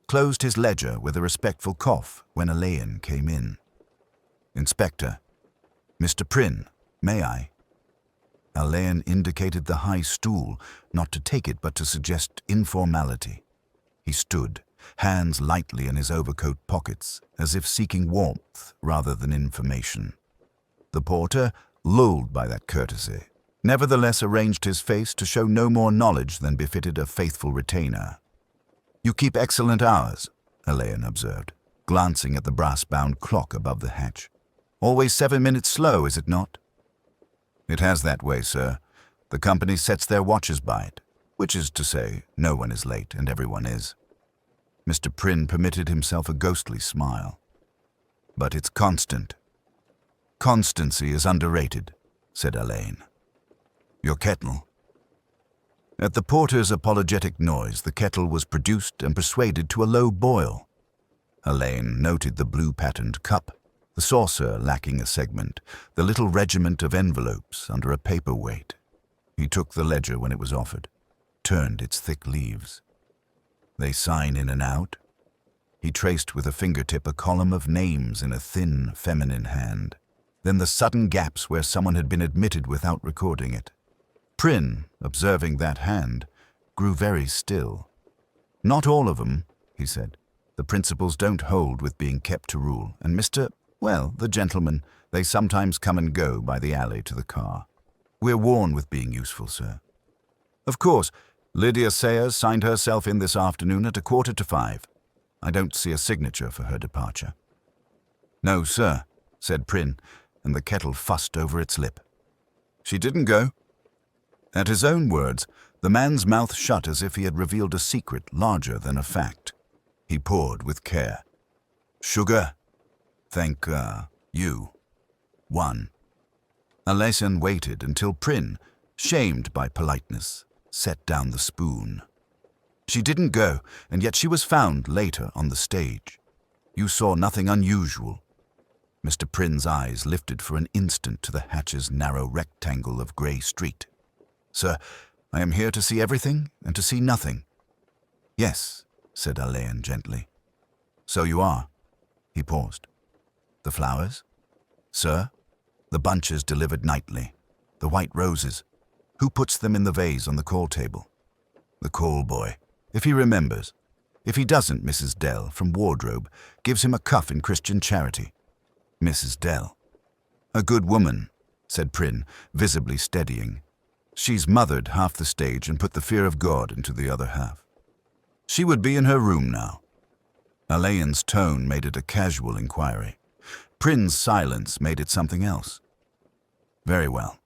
closed his ledger with a respectful cough when Alleyn came in. Inspector, Mr. Prynne, may I? Alleyn indicated the high stool, not to take it but to suggest informality. He stood, hands lightly in his overcoat pockets, as if seeking warmth rather than information. The porter, lulled by that courtesy, nevertheless arranged his face to show no more knowledge than befitted a faithful retainer. You keep excellent hours, Alleyn observed, glancing at the brass-bound clock above the hatch. Always 7 minutes slow, is it not? It has that way, sir. The company sets their watches by it, which is to say, no one is late and everyone is. Mr. Prynne permitted himself a ghostly smile. But it's constant. Constancy is underrated, said Alleyn. Your kettle. At the porter's apologetic noise, the kettle was produced and persuaded to a low boil. Alleyn noted the blue-patterned cup, the saucer lacking a segment, the little regiment of envelopes under a paper weight. He took the ledger when it was offered, turned its thick leaves. They sign in and out. He traced with a fingertip a column of names in a thin, feminine hand, then the sudden gaps where someone had been admitted without recording it. Prynne, observing that hand, grew very still. Not all of 'em, he said. The principals don't hold with being kept to rule, and the gentlemen, they sometimes come and go by the alley to the car. We're worn with being useful, sir. Of course, Lydia Sayers signed herself in this afternoon at 5:15. I don't see a signature for her departure. No, sir, said Prynne, and the kettle fussed over its lip. She didn't go. At his own words, the man's mouth shut as if he had revealed a secret larger than a fact. He poured with care. Sugar? Thank, you. 1. Alleyn waited until Prynne, shamed by politeness, set down the spoon. She didn't go, and yet she was found later on the stage. You saw nothing unusual. Mr. Prynne's eyes lifted for an instant to the hatch's narrow rectangle of grey street. Sir, I am here to see everything and to see nothing. Yes, said Alleyn gently. So you are. He paused. The flowers? Sir? The bunches delivered nightly. The white roses. Who puts them in the vase on the call table? The call boy, if he remembers. If he doesn't, Mrs. Dell, from wardrobe, gives him a cuff in Christian charity. Mrs. Dell. A good woman, said Prynne, visibly steadying. She's mothered half the stage and put the fear of God into the other half. She would be in her room now. Alleyn's tone made it a casual inquiry. Prynne's silence made it something else. Very well.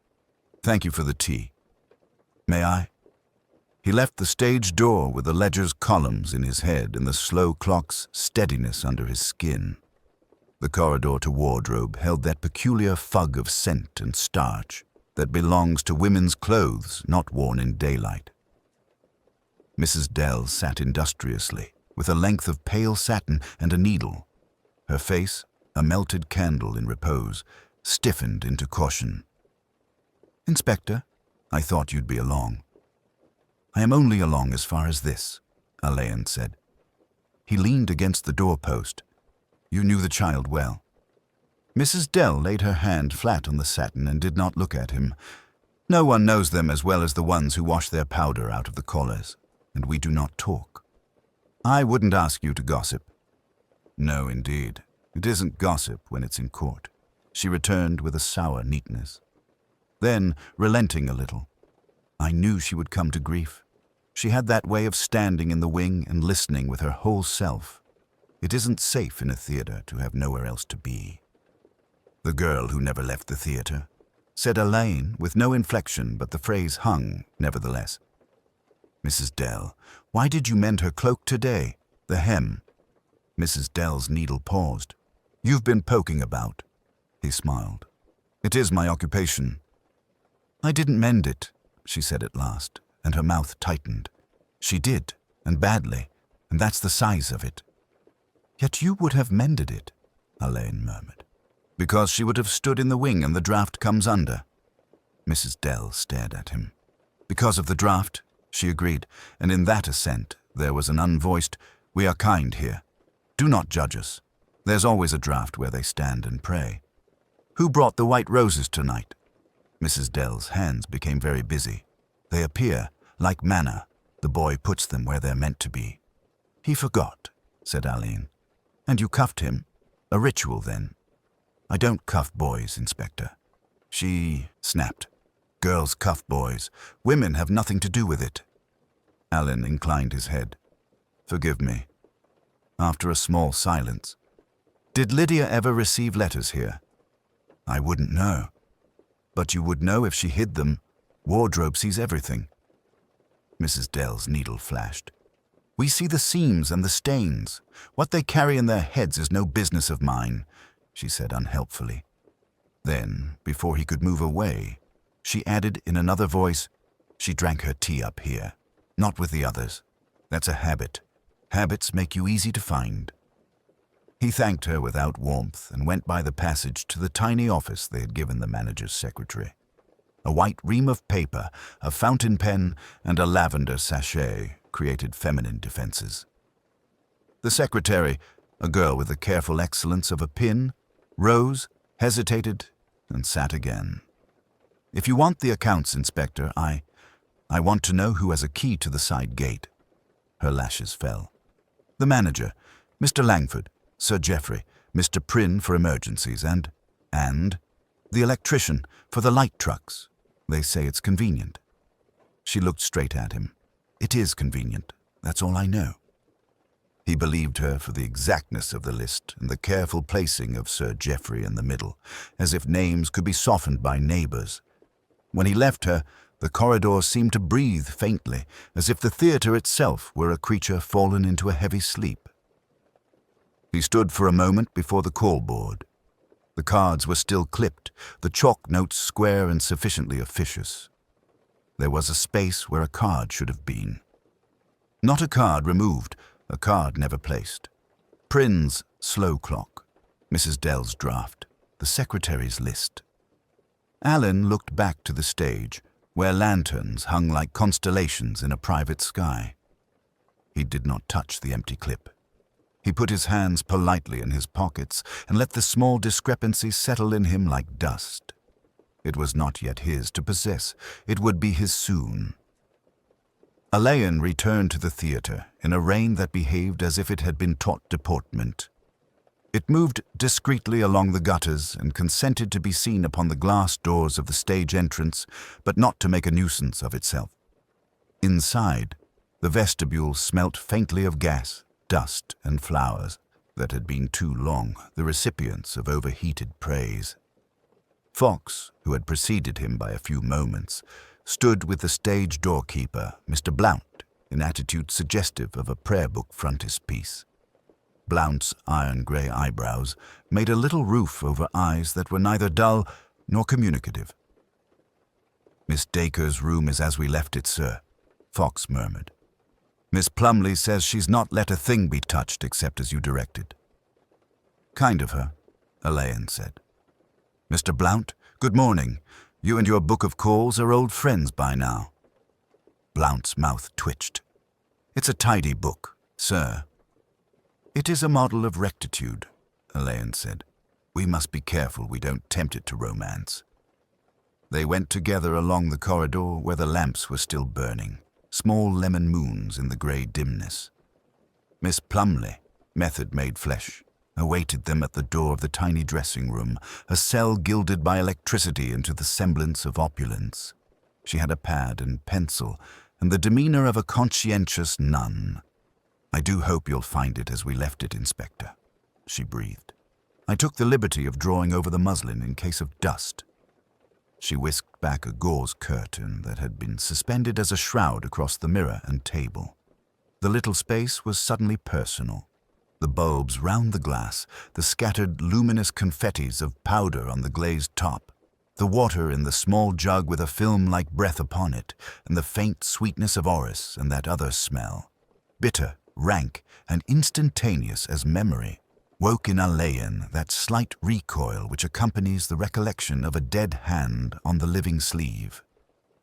Thank you for the tea. May I? He left the stage door with the ledger's columns in his head and the slow clock's steadiness under his skin. The corridor to wardrobe held that peculiar fug of scent and starch that belongs to women's clothes not worn in daylight. Mrs. Dell sat industriously, with a length of pale satin and a needle. Her face, a melted candle in repose, stiffened into caution. Inspector, I thought you'd be along. I am only along as far as this, Alleyn said. He leaned against the doorpost. You knew the child well. Mrs. Dell laid her hand flat on the satin and did not look at him. No one knows them as well as the ones who wash their powder out of the collars, and we do not talk. I wouldn't ask you to gossip. No, indeed. It isn't gossip when it's in court, she returned with a sour neatness. Then, relenting a little, I knew she would come to grief. She had that way of standing in the wing and listening with her whole self. It isn't safe in a theater to have nowhere else to be. The girl who never left the theater, said Alleyn with no inflection, but the phrase hung, nevertheless. Mrs. Dell, why did you mend her cloak today? The hem. Mrs. Dell's needle paused. You've been poking about. He smiled. It is my occupation. I didn't mend it, she said at last, and her mouth tightened. She did, and badly, and that's the size of it. Yet you would have mended it, Alleyn murmured. Because she would have stood in the wing and the draught comes under. Mrs. Dell stared at him. Because of the draught, she agreed, and in that assent there was an unvoiced, we are kind here. Do not judge us. There's always a draught where they stand and pray. Who brought the white roses tonight? Mrs. Dell's hands became very busy. They appear, like manna. The boy puts them where they're meant to be. He forgot, said Alleyn. And you cuffed him? A ritual, then? I don't cuff boys, Inspector. She snapped. Girls cuff boys. Women have nothing to do with it. Alleyn inclined his head. Forgive me. After a small silence. Did Lydia ever receive letters here? I wouldn't know. But you would know if she hid them. Wardrobe sees everything. Mrs. Dell's needle flashed. We see the seams and the stains. What they carry in their heads is no business of mine, she said unhelpfully. Then, before he could move away, she added in another voice, she drank her tea up here, not with the others. That's a habit. Habits make you easy to find. He thanked her without warmth and went by the passage to the tiny office they had given the manager's secretary. A white ream of paper, a fountain pen, and a lavender sachet created feminine defenses. The secretary, a girl with the careful excellence of a pin, rose, hesitated, and sat again. If you want the accounts, Inspector, I want to know who has a key to the side gate. Her lashes fell. The manager, Mr. Langford, Sir Geoffrey, Mr. Prynne for emergencies, and the electrician for the light trucks. They say it's convenient. She looked straight at him. It is convenient. That's all I know. He believed her for the exactness of the list and the careful placing of Sir Geoffrey in the middle, as if names could be softened by neighbours. When he left her, the corridor seemed to breathe faintly, as if the theatre itself were a creature fallen into a heavy sleep. He stood for a moment before the call board. The cards were still clipped, the chalk notes square and sufficiently officious. There was a space where a card should have been. Not a card removed, a card never placed. Prynne's slow clock, Mrs. Dell's draft, the secretary's list. Alleyn looked back to the stage, where lanterns hung like constellations in a private sky. He did not touch the empty clip. He put his hands politely in his pockets and let the small discrepancy settle in him like dust. It was not yet his to possess. It would be his soon. Alleyn returned to the theatre in a rein that behaved as if it had been taught deportment. It moved discreetly along the gutters and consented to be seen upon the glass doors of the stage entrance, but not to make a nuisance of itself. Inside, the vestibule smelt faintly of gas, dust, and flowers that had been too long the recipients of overheated praise. Fox, who had preceded him by a few moments, stood with the stage doorkeeper, Mr. Blount, in attitude suggestive of a prayer book frontispiece. Blount's iron-grey eyebrows made a little roof over eyes that were neither dull nor communicative. "Miss Dacre's room is as we left it, sir," Fox murmured. "Miss Plumley says she's not let a thing be touched except as you directed." "Kind of her," Alleyn said. "Mr. Blount, good morning. You and your book of calls are old friends by now." Blount's mouth twitched. "It's a tidy book, sir." "It is a model of rectitude," Alleyn said. "We must be careful we don't tempt it to romance." They went together along the corridor where the lamps were still burning, small lemon moons in the grey dimness. Miss Plumley, method made flesh, awaited them at the door of the tiny dressing-room, a cell gilded by electricity into the semblance of opulence. She had a pad and pencil, and the demeanour of a conscientious nun. "I do hope you'll find it as we left it, Inspector," she breathed. "I took the liberty of drawing over the muslin in case of dust." She whisked back a gauze curtain that had been suspended as a shroud across the mirror and table. The little space was suddenly personal. The bulbs round the glass, the scattered luminous confettis of powder on the glazed top, the water in the small jug with a film-like breath upon it, and the faint sweetness of orris and that other smell, bitter, rank, and instantaneous as memory, woke in Alleyn that slight recoil which accompanies the recollection of a dead hand on the living sleeve.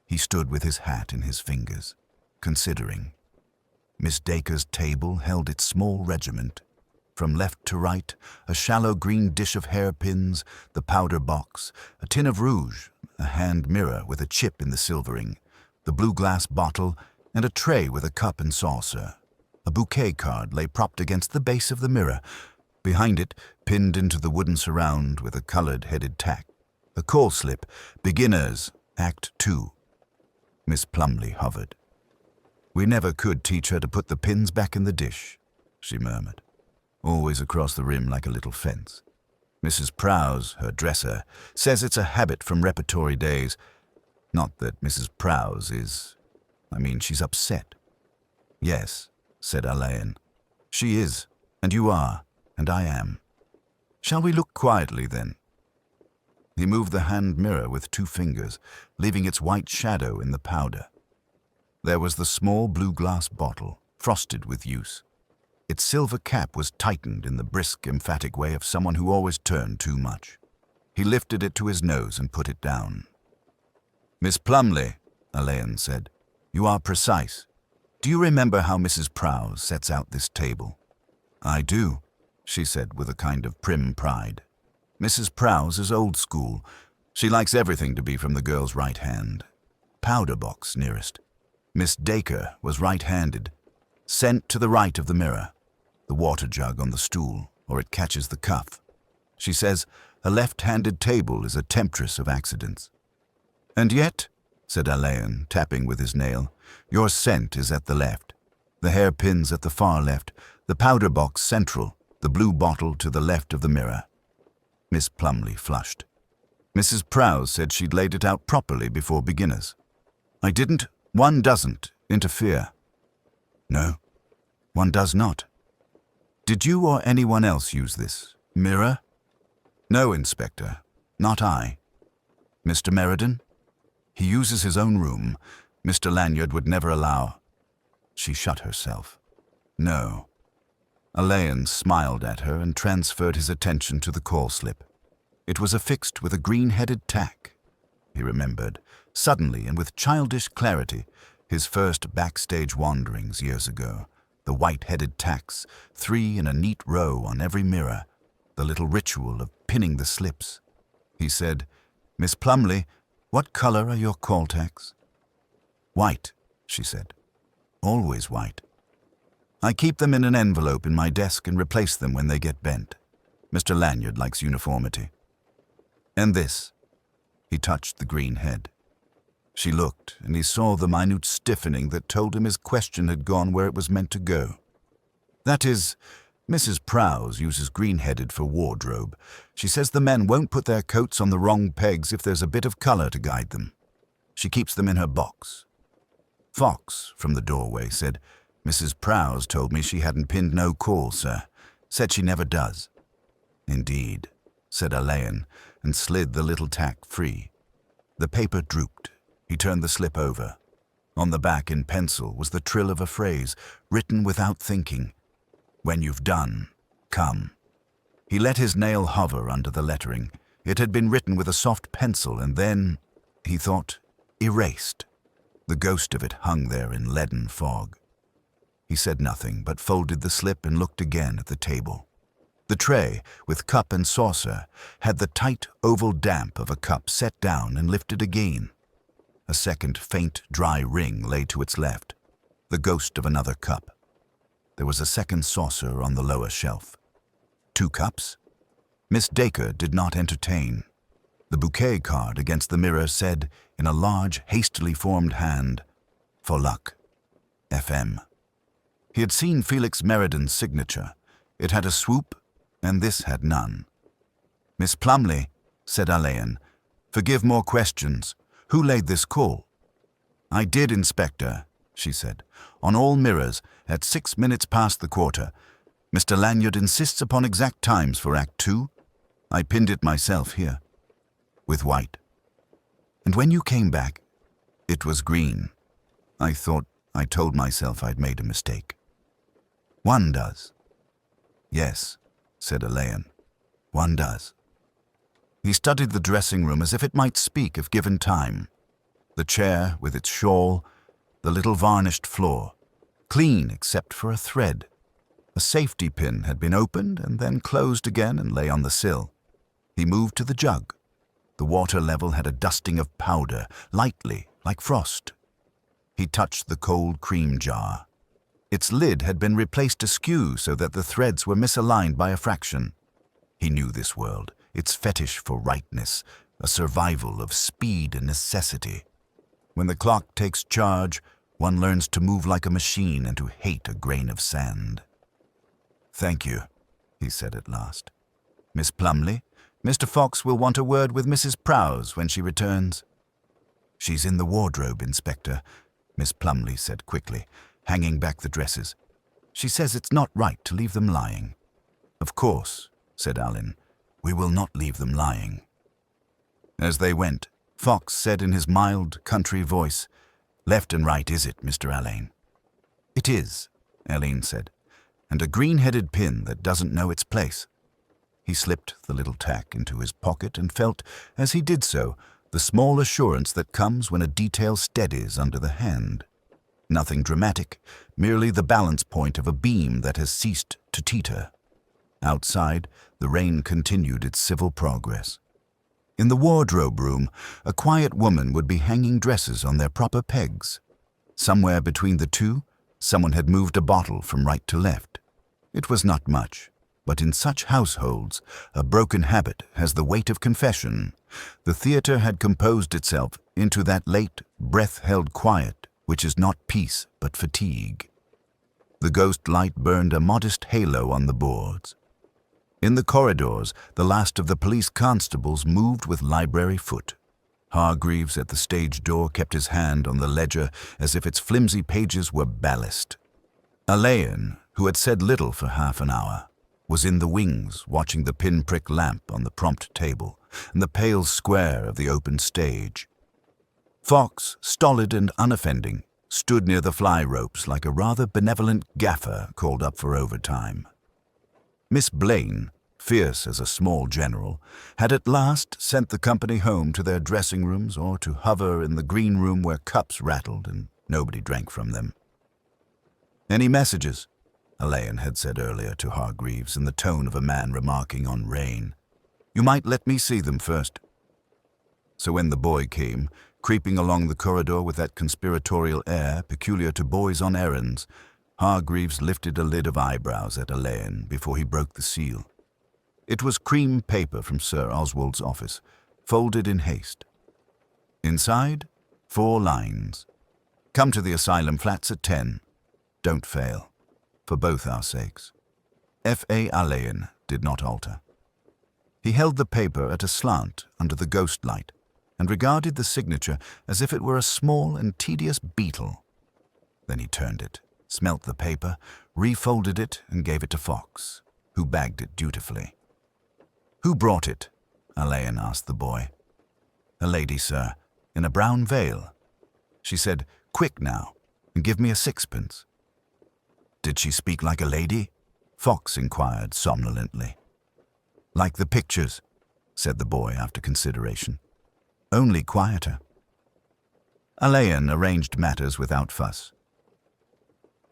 He stood with his hat in his fingers, considering. Miss Dacre's table held its small regiment. From left to right, a shallow green dish of hairpins, the powder box, a tin of rouge, a hand mirror with a chip in the silvering, the blue glass bottle, and a tray with a cup and saucer. A bouquet card lay propped against the base of the mirror. Behind it, pinned into the wooden surround with a coloured-headed tack, a call slip, Beginners, Act 2. Miss Plumley hovered. "We never could teach her to put the pins back in the dish," she murmured. "Always across the rim like a little fence. Mrs. Prowse, her dresser, says it's a habit from repertory days. Not that Mrs. Prowse is... she's upset." "Yes," said Alleyn. "She is, and you are, and I am. Shall we look quietly, then?" He moved the hand mirror with 2 fingers, leaving its white shadow in the powder. There was the small blue glass bottle, frosted with use. Its silver cap was tightened in the brisk, emphatic way of someone who always turned too much. He lifted it to his nose and put it down. "Miss Plumley," Alleyn said, "you are precise. Do you remember how Mrs. Prowse sets out this table?" "I do," she said with a kind of prim pride. "Mrs. Prowse is old school. She likes everything to be from the girl's right hand. Powder box nearest. Miss Dacre was right-handed. Sent to the right of the mirror. The water jug on the stool, or it catches the cuff. She says a left-handed table is a temptress of accidents. And yet, said Alleyn, tapping with his nail. "Your scent is at the left. The hairpins at the far left, the powder box central, the blue bottle to the left of the mirror." Miss Plumley flushed. "Mrs. Prowse said she'd laid it out properly before beginners. I didn't, one doesn't, interfere." "No, one does not. Did you or anyone else use this mirror?" "No, Inspector, not I." "Mr. Meriden?" "He uses his own room. Mr. Lanyard would never allow—" She shut herself. "No." Alleyn smiled at her and transferred his attention to the call slip. It was affixed with a green-headed tack. He remembered, suddenly and with childish clarity, his first backstage wanderings years ago. The white-headed tacks, 3 in a neat row on every mirror, the little ritual of pinning the slips. He said, "Miss Plumley, what color are your call tacks?" "White," she said. "Always white. I keep them in an envelope in my desk and replace them when they get bent. Mr. Lanyard likes uniformity." "And this?" He touched the green head. She looked, and he saw the minute stiffening that told him his question had gone where it was meant to go. "That is, Mrs. Prowse uses green-headed for wardrobe. She says the men won't put their coats on the wrong pegs if there's a bit of color to guide them. She keeps them in her box." Fox, from the doorway, said, "Mrs. Prowse told me she hadn't pinned no call, sir. Said she never does." "Indeed," said Alleyn, and slid the little tack free. The paper drooped. He turned the slip over. On the back in pencil was the trill of a phrase, written without thinking. "When you've done, come." He let his nail hover under the lettering. It had been written with a soft pencil and then, he thought, erased. The ghost of it hung there in leaden fog. He said nothing, but folded the slip and looked again at the table. The tray, with cup and saucer, had the tight oval damp of a cup set down and lifted again. A second faint, dry ring lay to its left, the ghost of another cup. There was a second saucer on the lower shelf. 2 cups? Miss Dacre did not entertain. The bouquet card against the mirror said, in a large, hastily formed hand, "For luck. FM." He had seen Felix Meriden's signature. It had a swoop, and this had none. "Miss Plumley," said Alleyn, "forgive more questions. Who laid this call?" "I did, Inspector," she said. "On all mirrors, at 6 minutes past the quarter. Mr. Lanyard insists upon exact times for Act 2. I pinned it myself here." "With white." "And when you came back, it was green. I told myself I'd made a mistake." "One does." "Yes," said Alleyn. "One does." He studied the dressing room as if it might speak if given time. The chair with its shawl, the little varnished floor, clean except for a thread. A safety pin had been opened and then closed again and lay on the sill. He moved to the jug. The water level had a dusting of powder, lightly, like frost. He touched the cold cream jar. Its lid had been replaced askew so that the threads were misaligned by a fraction. He knew this world, its fetish for rightness, a survival of speed and necessity. When the clock takes charge, one learns to move like a machine and to hate a grain of sand. "Thank you," he said at last. "Miss Plumley, Mr. Fox will want a word with Mrs. Prowse when she returns." "She's in the wardrobe, Inspector," Miss Plumley said quickly, hanging back the dresses. "She says it's not right to leave them lying." "Of course," said Alleyn. "We will not leave them lying." As they went, Fox said in his mild country voice, "Left and right, is it, Mr. Alleyn?" "It is," Alleyn said, "and a green-headed pin that doesn't know its place." He slipped the little tack into his pocket and felt, as he did so, the small assurance that comes when a detail steadies under the hand. Nothing dramatic, merely the balance point of a beam that has ceased to teeter. Outside, the rain continued its civil progress. In the wardrobe room, a quiet woman would be hanging dresses on their proper pegs. Somewhere between the two, someone had moved a bottle from right to left. It was not much, but in such households, a broken habit has the weight of confession. The theater had composed itself into that late, breath held quiet, which is not peace but fatigue. The ghost light burned a modest halo on the boards. In the corridors, the last of the police constables moved with library foot. Hargreaves at the stage door kept his hand on the ledger as if its flimsy pages were ballast. Alleyn, who had said little for half an hour, was in the wings watching the pinprick lamp on the prompt table and the pale square of the open stage. Fox, stolid and unoffending, stood near the fly ropes like a rather benevolent gaffer called up for overtime. Miss Blaine, fierce as a small general, had at last sent the company home to their dressing rooms or to hover in the green room where cups rattled and nobody drank from them. "Any messages?" Alleyn had said earlier to Hargreaves in the tone of a man remarking on rain. "You might let me see them first." So when the boy came, creeping along the corridor with that conspiratorial air peculiar to boys on errands, Hargreaves lifted a lid of eyebrows at Alleyn before he broke the seal. It was cream paper from Sir Oswald's office, folded in haste. Inside, 4 lines. "Come to the asylum flats at 10. Don't fail. For both our sakes." F.A. Alleyn did not alter. He held the paper at a slant under the ghost light and regarded the signature as if it were a small and tedious beetle. Then he turned it, smelt the paper, refolded it, and gave it to Fox, who bagged it dutifully. "Who brought it?" Alleyn asked the boy. "A lady, sir, in a brown veil. She said, 'Quick now, and give me a 6pence.'" "Did she speak like a lady?" Fox inquired somnolently. "Like the pictures," said the boy after consideration. "Only quieter." Alleyn arranged matters without fuss.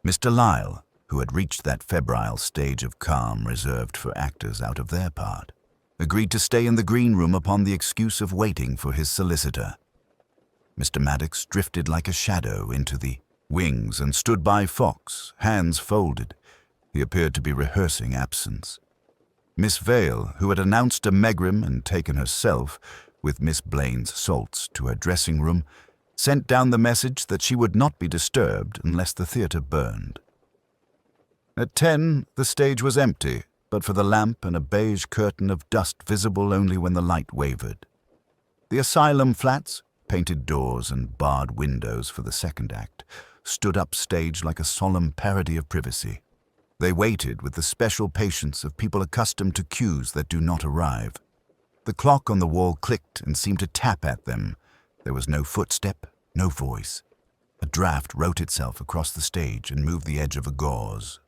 Mr. Lyle, who had reached that febrile stage of calm reserved for actors out of their part, agreed to stay in the green room upon the excuse of waiting for his solicitor. Mr. Maddox drifted like a shadow into the wings and stood by Fox, hands folded. He appeared to be rehearsing absence. Miss Vale, who had announced a megrim and taken herself, with Miss Blaine's salts, to her dressing room, sent down the message that she would not be disturbed unless the theatre burned. At 10, the stage was empty, but for the lamp and a beige curtain of dust visible only when the light wavered. The asylum flats, painted doors and barred windows for the second act, stood upstage like a solemn parody of privacy. They waited with the special patience of people accustomed to cues that do not arrive. The clock on the wall clicked and seemed to tap at them. There was no footstep, no voice. A draft wrote itself across the stage and moved the edge of a gauze.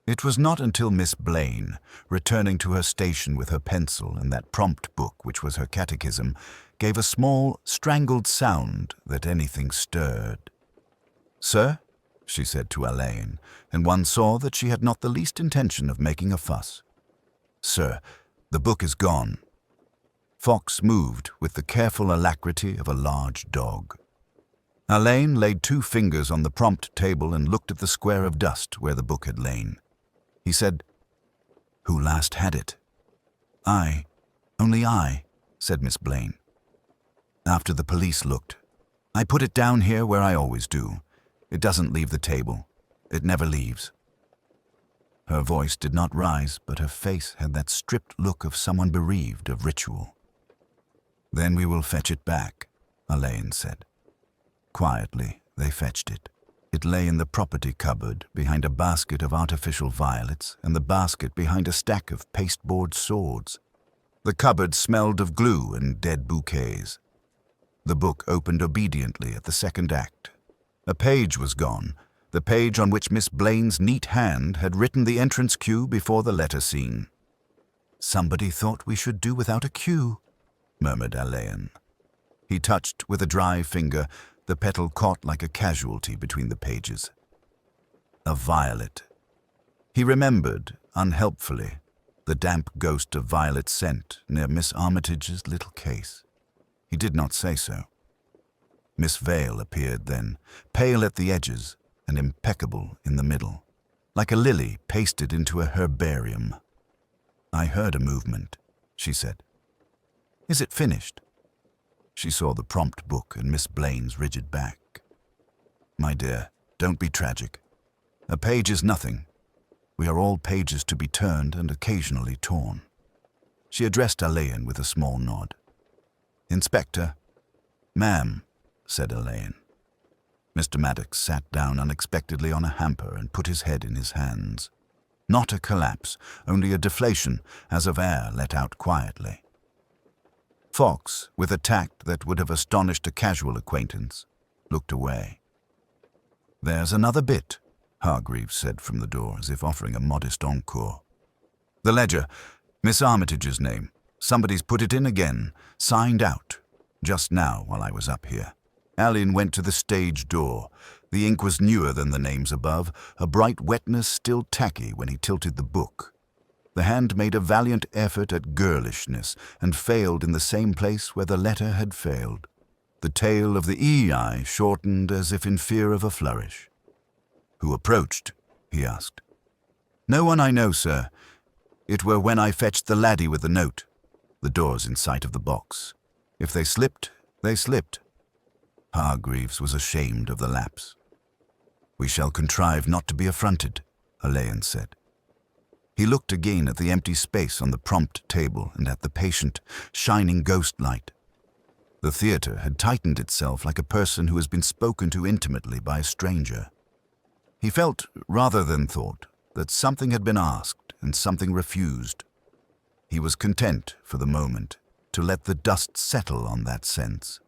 It was not until Miss Blaine, returning to her station with her pencil and that prompt book which was her catechism, gave a small, strangled sound that anything stirred. "Sir?" she said to Alleyn, and one saw that she had not the least intention of making a fuss. "Sir, the book is gone." Fox moved with the careful alacrity of a large dog. Alleyn laid 2 fingers on the prompt table and looked at the square of dust where the book had lain. He said, "Who last had it?" "I. Only I," said Miss Blaine. "After the police looked. I put it down here where I always do. It doesn't leave the table. It never leaves." Her voice did not rise, but her face had that stripped look of someone bereaved of ritual. "Then we will fetch it back," Alleyn said. Quietly, they fetched it. It lay in the property cupboard behind a basket of artificial violets and the basket behind a stack of pasteboard swords. The cupboard smelled of glue and dead bouquets. The book opened obediently at the second act. A page was gone, the page on which Miss Blaine's neat hand had written the entrance cue before the letter scene. "Somebody thought we should do without a cue," murmured Alleyn. He touched with a dry finger the petal caught like a casualty between the pages. A violet. He remembered, unhelpfully, the damp ghost of violet scent near Miss Armitage's little case. He did not say so. Miss Vale appeared then, pale at the edges and impeccable in the middle, like a lily pasted into a herbarium. "I heard a movement," she said. "Is it finished?" She saw the prompt book and Miss Blaine's rigid back. "My dear, don't be tragic. A page is nothing. We are all pages to be turned and occasionally torn." She addressed Alleyn with a small nod. "Inspector." "Ma'am," said Alleyn. Mr. Maddox sat down unexpectedly on a hamper and put his head in his hands. Not a collapse, only a deflation, as of air let out quietly. Fox, with a tact that would have astonished a casual acquaintance, looked away. "There's another bit," Hargreaves said from the door, as if offering a modest encore. "The ledger, Miss Armitage's name. Somebody's put it in again, signed out, just now while I was up here." Alleyn went to the stage door. The ink was newer than the names above, a bright wetness still tacky when he tilted the book. The hand made a valiant effort at girlishness and failed in the same place where the letter had failed. The tail of the EI shortened as if in fear of a flourish. "Who approached?" he asked. "No one I know, sir. It were when I fetched the laddie with the note. The door's in sight of the box. If they slipped, they slipped." Hargreaves was ashamed of the lapse. "We shall contrive not to be affronted," Alleyn said. He looked again at the empty space on the prompt table and at the patient, shining ghost light. The theatre had tightened itself like a person who has been spoken to intimately by a stranger. He felt, rather than thought, that something had been asked and something refused. He was content, for the moment, to let the dust settle on that sense.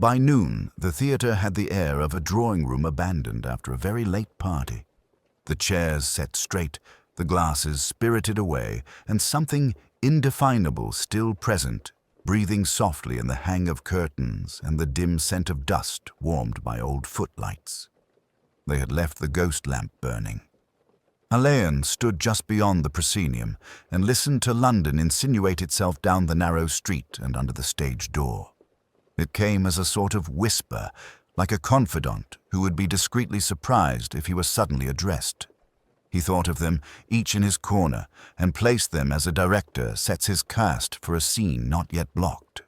By noon, the theatre had the air of a drawing-room abandoned after a very late party. The chairs set straight, the glasses spirited away, and something indefinable still present, breathing softly in the hang of curtains and the dim scent of dust warmed by old footlights. They had left the ghost lamp burning. Alleyn stood just beyond the proscenium and listened to London insinuate itself down the narrow street and under the stage door. It came as a sort of whisper, like a confidant who would be discreetly surprised if he were suddenly addressed. He thought of them, each in his corner, and placed them as a director sets his cast for a scene not yet blocked.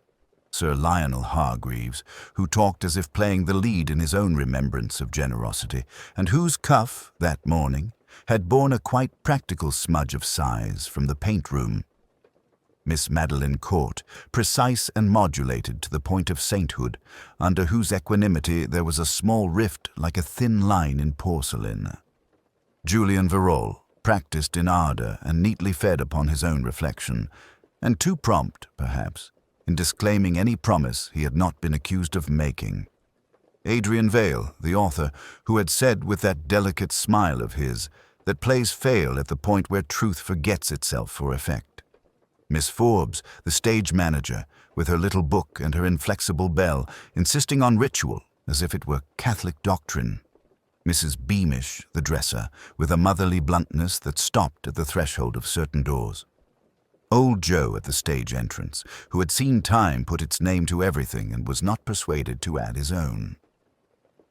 Sir Lionel Hargreaves, who talked as if playing the lead in his own remembrance of generosity, and whose cuff, that morning, had borne a quite practical smudge of sighs from the paint-room. Miss Madeline Court, precise and modulated to the point of sainthood, under whose equanimity there was a small rift like a thin line in porcelain. Julian Verrall, practiced in ardour and neatly fed upon his own reflection, and too prompt, perhaps, in disclaiming any promise he had not been accused of making. Adrian Vale, the author, who had said with that delicate smile of his that plays fail at the point where truth forgets itself for effect. Miss Forbes, the stage manager, with her little book and her inflexible bell, insisting on ritual as if it were Catholic doctrine. Mrs. Beamish, the dresser, with a motherly bluntness that stopped at the threshold of certain doors. Old Joe at the stage entrance, who had seen time put its name to everything and was not persuaded to add his own.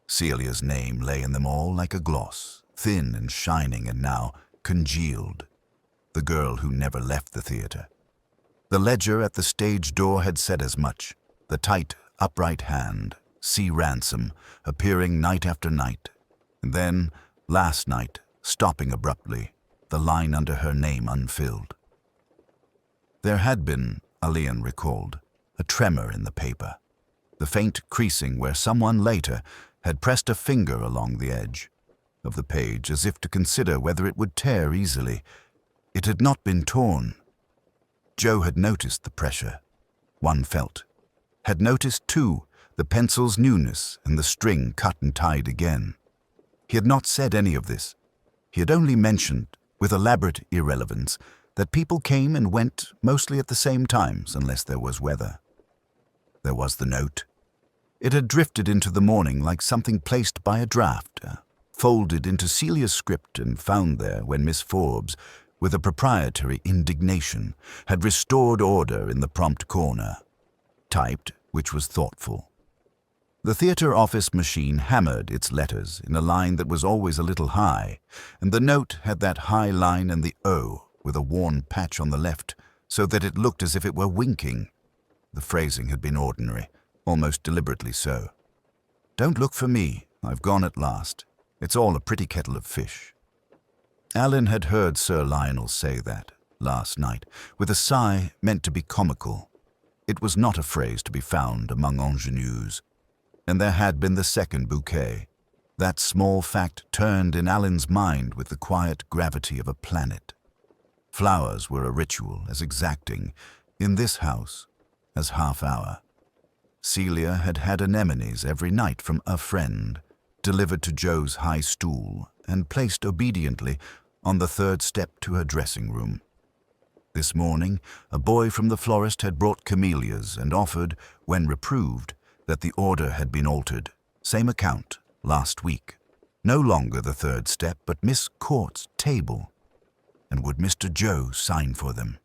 Celia's name lay in them all like a gloss, thin and shining and now congealed. The girl who never left the theatre. The ledger at the stage door had said as much, the tight, upright hand, C. Ransom, appearing night after night, and then, last night, stopping abruptly, the line under her name unfilled. There had been, Alleyn recalled, a tremor in the paper, the faint creasing where someone later had pressed a finger along the edge of the page as if to consider whether it would tear easily. It had not been torn. Joe had noticed the pressure, one felt, had noticed, too, the pencil's newness and the string cut and tied again. He had not said any of this. He had only mentioned, with elaborate irrelevance, that people came and went mostly at the same times unless there was weather. There was the note. It had drifted into the morning like something placed by a draught, folded into Celia's script and found there when Miss Forbes, with a proprietary indignation, had restored order in the prompt corner. Typed, which was thoughtful. The theatre office machine hammered its letters in a line that was always a little high, and the note had that high line and the O, with a worn patch on the left, so that it looked as if it were winking. The phrasing had been ordinary, almost deliberately so. "Don't look for me, I've gone at last. It's all a pretty kettle of fish." Alleyn had heard Sir Lionel say that last night, with a sigh meant to be comical. It was not a phrase to be found among ingenues. And there had been the second bouquet. That small fact turned in Alleyn's mind with the quiet gravity of a planet. Flowers were a ritual as exacting, in this house, as half-hour. Celia had had anemones every night from a friend, delivered to Joe's high stool and placed obediently on the third step to her dressing room. This morning, a boy from the florist had brought camellias and offered, when reproved, that the order had been altered. Same account, last week. No longer the third step, but Miss Court's table. And would Mr. Joe sign for them?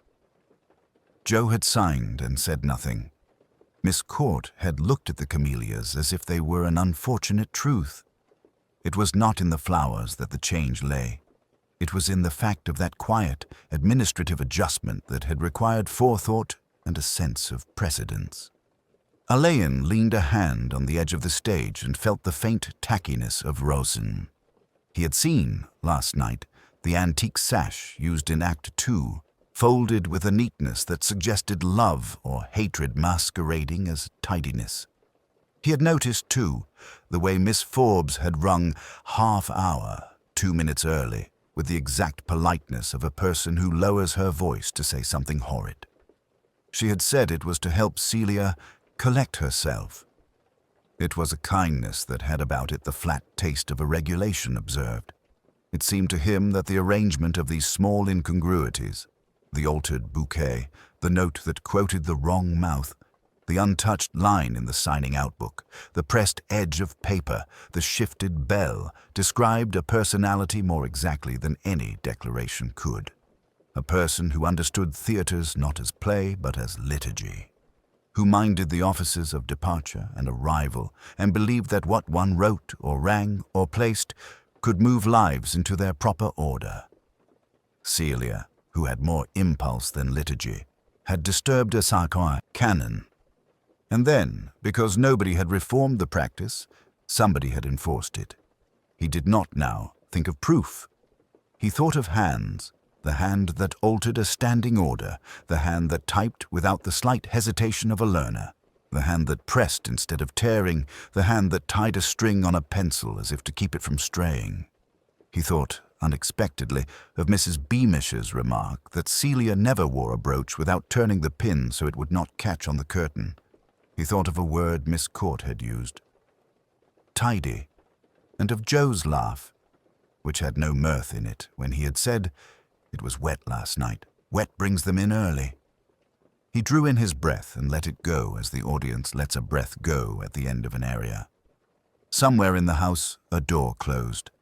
Joe had signed and said nothing. Miss Court had looked at the camellias as if they were an unfortunate truth. It was not in the flowers that the change lay. It was in the fact of that quiet, administrative adjustment that had required forethought and a sense of precedence. Alleyn leaned a hand on the edge of the stage and felt the faint tackiness of rosin. He had seen, last night, the antique sash used in Act 2, folded with a neatness that suggested love or hatred masquerading as tidiness. He had noticed, too, the way Miss Forbes had rung half-hour, 2 minutes early, with the exact politeness of a person who lowers her voice to say something horrid. She had said it was to help Celia collect herself. It was a kindness that had about it the flat taste of a regulation observed. It seemed to him that the arrangement of these small incongruities, the altered bouquet, the note that quoted the wrong mouth, the untouched line in the signing-out book, the pressed edge of paper, the shifted bell, described a personality more exactly than any declaration could. A person who understood theatres not as play but as liturgy, who minded the offices of departure and arrival and believed that what one wrote or rang or placed could move lives into their proper order. Celia, who had more impulse than liturgy, had disturbed a sacred canon. And then, because nobody had reformed the practice, somebody had enforced it. He did not now think of proof. He thought of hands, the hand that altered a standing order, the hand that typed without the slight hesitation of a learner, the hand that pressed instead of tearing, the hand that tied a string on a pencil as if to keep it from straying. He thought, unexpectedly, of Mrs. Beamish's remark that Celia never wore a brooch without turning the pin so it would not catch on the curtain. He thought of a word Miss Court had used, tidy, and of Joe's laugh, which had no mirth in it, when he had said, "It was wet last night. Wet brings them in early." He drew in his breath and let it go as the audience lets a breath go at the end of an aria. Somewhere in the house, a door closed.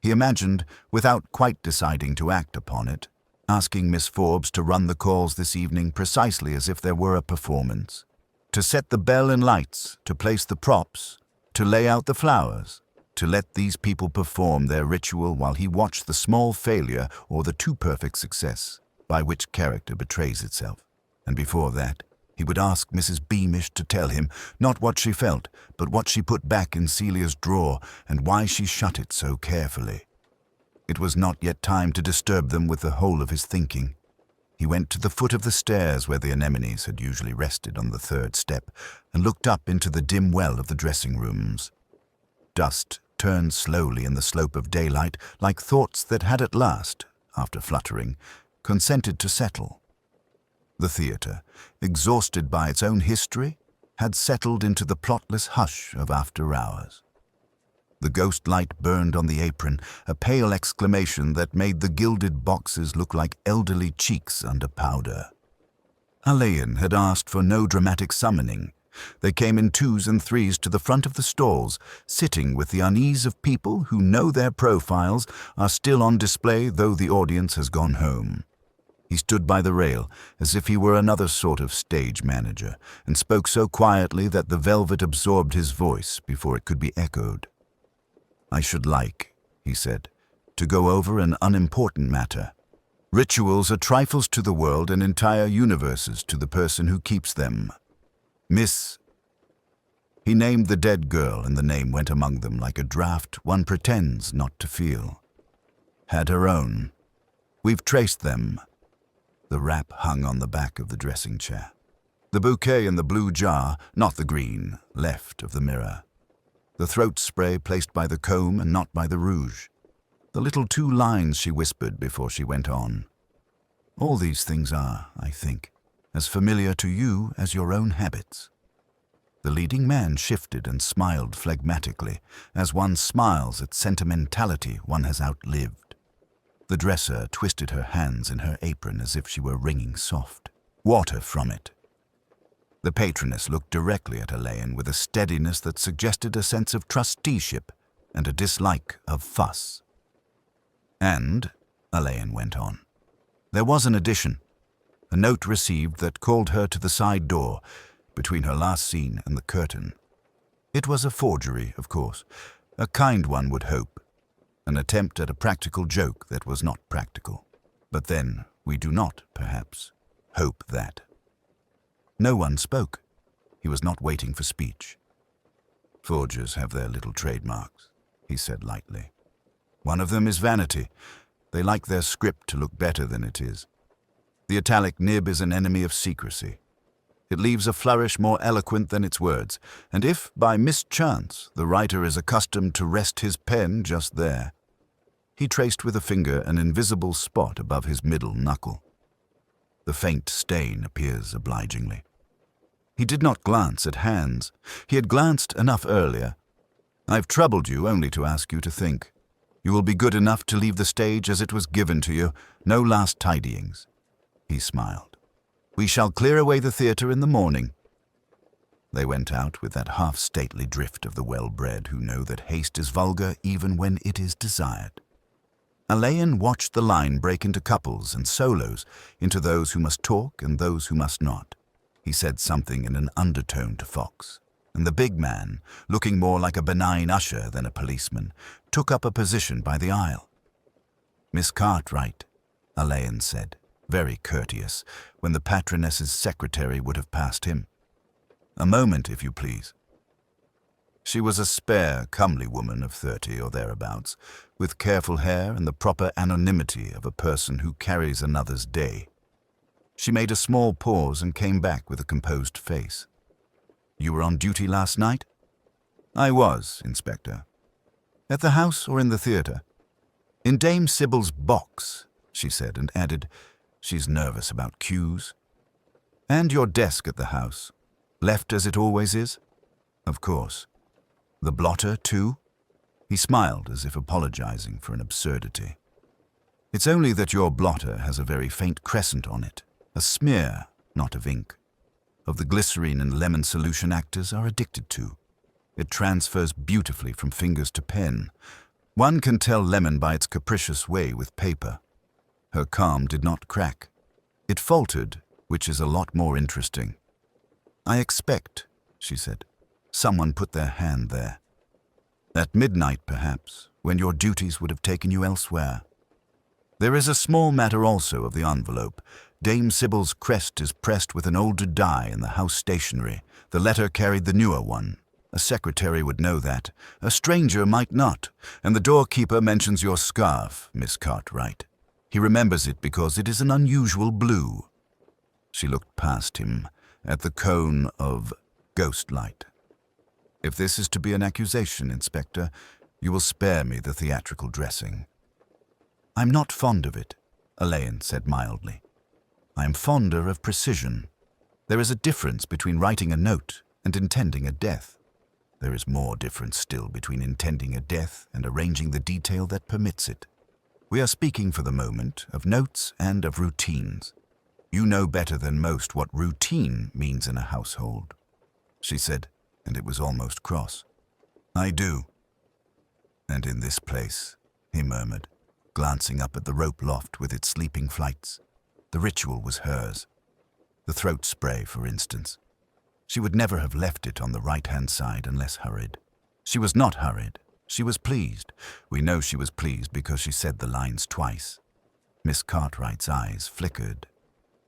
He imagined, without quite deciding to act upon it, asking Miss Forbes to run the calls this evening precisely as if there were a performance. To set the bell and lights, to place the props, to lay out the flowers, to let these people perform their ritual while he watched the small failure or the too perfect success by which character betrays itself. And before that, he would ask Mrs. Beamish to tell him not what she felt, but what she put back in Celia's drawer and why she shut it so carefully. It was not yet time to disturb them with the whole of his thinking. He went to the foot of the stairs where the anemones had usually rested on the third step and looked up into the dim well of the dressing rooms. Dust turned slowly in the slope of daylight like thoughts that had at last, after fluttering, consented to settle. The theatre, exhausted by its own history, had settled into the plotless hush of after hours. The ghost light burned on the apron, a pale exclamation that made the gilded boxes look like elderly cheeks under powder. Alleyn had asked for no dramatic summoning. They came in 2s and 3s to the front of the stalls, sitting with the unease of people who know their profiles are still on display though the audience has gone home. He stood by the rail, as if he were another sort of stage manager, and spoke so quietly that the velvet absorbed his voice before it could be echoed. "I should like," he said, "to go over an unimportant matter. Rituals are trifles to the world and entire universes to the person who keeps them. Miss..." He named the dead girl, and the name went among them like a draught one pretends not to feel. Had her own. We've traced them. The wrap hung on the back of the dressing chair. The bouquet in the blue jar, not the green, left of the mirror. The throat spray placed by the comb and not by the rouge. The little 2 lines she whispered before she went on. All these things are, I think, as familiar to you as your own habits. The leading man shifted and smiled phlegmatically, as one smiles at sentimentality one has outlived. The dresser twisted her hands in her apron as if she were wringing soft water from it. The patroness looked directly at Alleyn with a steadiness that suggested a sense of trusteeship and a dislike of fuss. And, Alleyn went on, there was an addition, a note received that called her to the side door, between her last scene and the curtain. It was a forgery, of course, a kind one would hope, an attempt at a practical joke that was not practical. But then we do not, perhaps, hope that. No one spoke. He was not waiting for speech. Forgers have their little trademarks, he said lightly. One of them is vanity. They like their script to look better than it is. The italic nib is an enemy of secrecy. It leaves a flourish more eloquent than its words, and if, by mischance, the writer is accustomed to rest his pen just there, he traced with a finger an invisible spot above his middle knuckle. The faint stain appears obligingly. He did not glance at hands. He had glanced enough earlier. I've troubled you only to ask you to think. You will be good enough to leave the stage as it was given to you, no last tidyings. He smiled. We shall clear away the theatre in the morning. They went out with that half-stately drift of the well-bred who know that haste is vulgar even when it is desired. Alleyn watched the line break into couples and solos, into those who must talk and those who must not. He said something in an undertone to Fox, and the big man, looking more like a benign usher than a policeman, took up a position by the aisle. Miss Cartwright, Alleyn said, very courteous, when the patroness's secretary would have passed him. A moment, if you please. She was a spare, comely woman of 30 or thereabouts, with careful hair and the proper anonymity of a person who carries another's day. She made a small pause and came back with a composed face. You were on duty last night? I was, Inspector. At the house or in the theatre? In Dame Sybil's box, she said, and added, she's nervous about cues. And your desk at the house, left as it always is? Of course. The blotter, too? He smiled as if apologizing for an absurdity. It's only that your blotter has a very faint crescent on it, a smear, not of ink, of the glycerine and lemon solution actors are addicted to. It transfers beautifully from fingers to pen. One can tell lemon by its capricious way with paper. Her calm did not crack. It faltered, which is a lot more interesting. I expect, she said, someone put their hand there. At midnight, perhaps, when your duties would have taken you elsewhere. There is a small matter also of the envelope. Dame Sybil's crest is pressed with an older die in the house stationery. The letter carried the newer one. A secretary would know that. A stranger might not. And the doorkeeper mentions your scarf, Miss Cartwright. He remembers it because it is an unusual blue. She looked past him at the cone of ghost light. If this is to be an accusation, Inspector, you will spare me the theatrical dressing. I'm not fond of it, Alleyn said mildly. I am fonder of precision. There is a difference between writing a note and intending a death. There is more difference still between intending a death and arranging the detail that permits it. We are speaking for the moment of notes and of routines. You know better than most what routine means in a household, she said, and it was almost cross. I do. And in this place, he murmured, glancing up at the rope loft with its sleeping flights. The ritual was hers. The throat spray, for instance. She would never have left it on the right-hand side unless hurried. She was not hurried. She was pleased. We know she was pleased because she said the lines twice. Miss Cartwright's eyes flickered.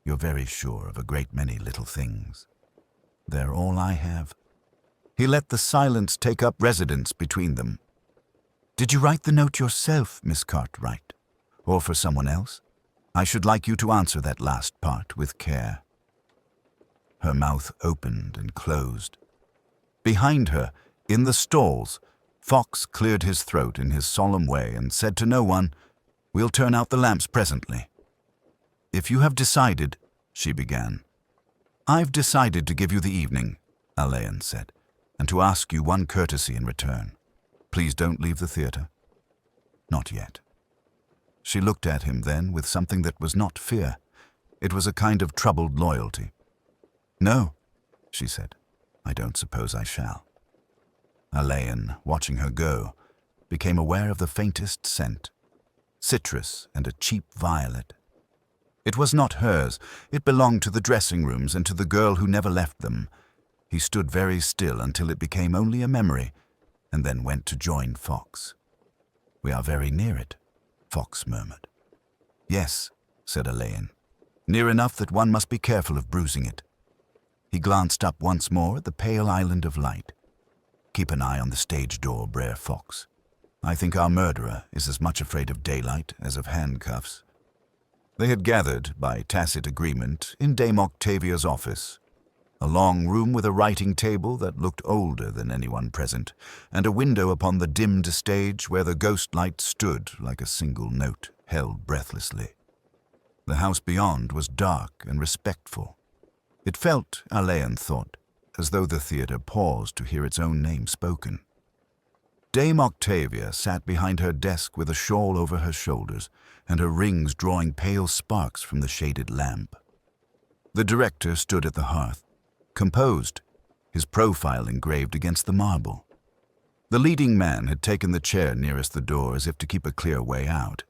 You're very sure of a great many little things. They're all I have. He let the silence take up residence between them. "Did you write the note yourself, Miss Cartwright? Or for someone else? I should like you to answer that last part with care." Her mouth opened and closed. Behind her, in the stalls, Fox cleared his throat in his solemn way and said to no one, "We'll turn out the lamps presently." "If you have decided," she began. "I've decided to give you the evening," Alleyn said, "and to ask you one courtesy in return. Please don't leave the theatre." "Not yet." She looked at him then with something that was not fear. It was a kind of troubled loyalty. "No," she said, "I don't suppose I shall." Alleyn, watching her go, became aware of the faintest scent, citrus and a cheap violet. It was not hers. It belonged to the dressing rooms and to the girl who never left them. He stood very still until it became only a memory, and then went to join Fox. "We are very near it," Fox murmured. "Yes," said Alleyn, "near enough that one must be careful of bruising it." He glanced up once more at the pale island of light. "Keep an eye on the stage door, Brer Fox. I think our murderer is as much afraid of daylight as of handcuffs." They had gathered, by tacit agreement, in Dame Octavia's office, a long room with a writing table that looked older than anyone present, and a window upon the dimmed stage where the ghost light stood like a single note held breathlessly. The house beyond was dark and respectful. It felt, Alleyn thought, as though the theatre paused to hear its own name spoken. Dame Octavia sat behind her desk with a shawl over her shoulders, and her rings drawing pale sparks from the shaded lamp. The director stood at the hearth, composed, his profile engraved against the marble. The leading man had taken the chair nearest the door as if to keep a clear way out,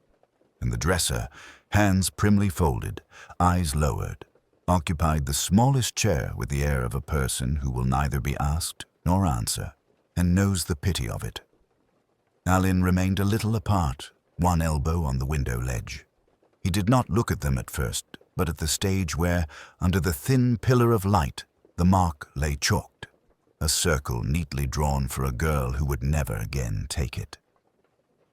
and the dresser, hands primly folded, eyes lowered, occupied the smallest chair with the air of a person who will neither be asked nor answer, and knows the pity of it. Alleyn remained a little apart, one elbow on the window ledge. He did not look at them at first, but at the stage where, under the thin pillar of light, the mark lay chalked, a circle neatly drawn for a girl who would never again take it.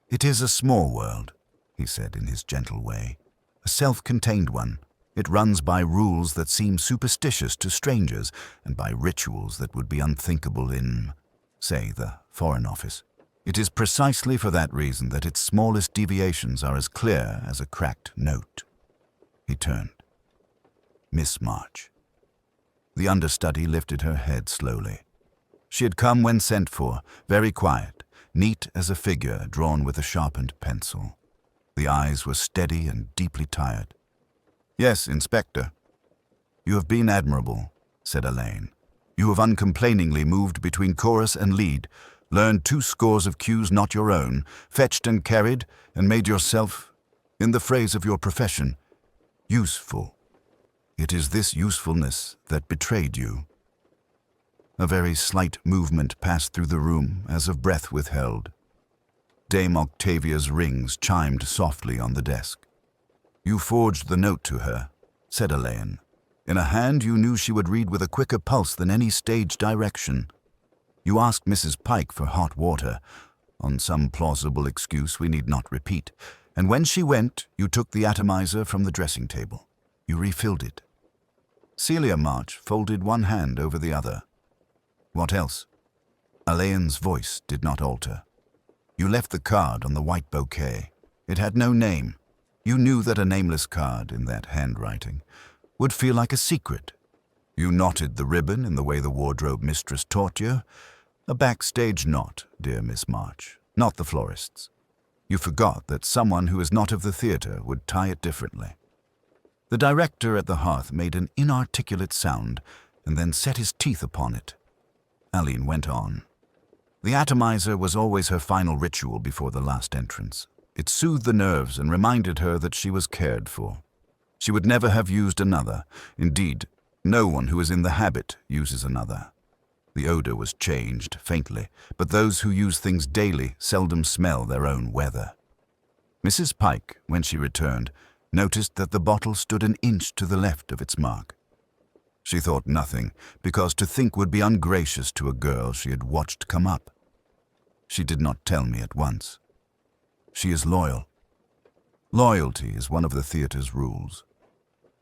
"It is a small world," he said in his gentle way, "a self-contained one. It runs by rules that seem superstitious to strangers and by rituals that would be unthinkable in, say, the Foreign Office. It is precisely for that reason that its smallest deviations are as clear as a cracked note." He turned. "Miss March." The understudy lifted her head slowly. She had come when sent for, very quiet, neat as a figure drawn with a sharpened pencil. The eyes were steady and deeply tired. "Yes, Inspector." "You have been admirable," said Alleyn. "You have uncomplainingly moved between chorus and lead, learned 2 scores of cues not your own, fetched and carried, and made yourself, in the phrase of your profession, useful. It is this usefulness that betrayed you." A very slight movement passed through the room, as of breath withheld. Dame Octavia's rings chimed softly on the desk. "You forged the note to her," said Alleyn, "in a hand you knew she would read with a quicker pulse than any stage direction. You asked Mrs. Pike for hot water, on some plausible excuse we need not repeat, and when she went, you took the atomizer from the dressing table. You refilled it." Celia March folded one hand over the other. "What else?" Alleyn's voice did not alter. "You left the card on the white bouquet. It had no name. You knew that a nameless card, in that handwriting, would feel like a secret. You knotted the ribbon in the way the wardrobe mistress taught you. A backstage knot, dear Miss March, not the florist's. You forgot that someone who is not of the theatre would tie it differently." The director at the hearth made an inarticulate sound and then set his teeth upon it. Alleyn went on. "The atomizer was always her final ritual before the last entrance. It soothed the nerves and reminded her that she was cared for. She would never have used another. Indeed, no one who is in the habit uses another. The odor was changed, faintly, but those who use things daily seldom smell their own weather." Mrs. Pike, when she returned, noticed that the bottle stood an inch to the left of its mark. She thought nothing, because to think would be ungracious to a girl she had watched come up. She did not tell me at once. She is loyal. Loyalty is one of the theater's rules.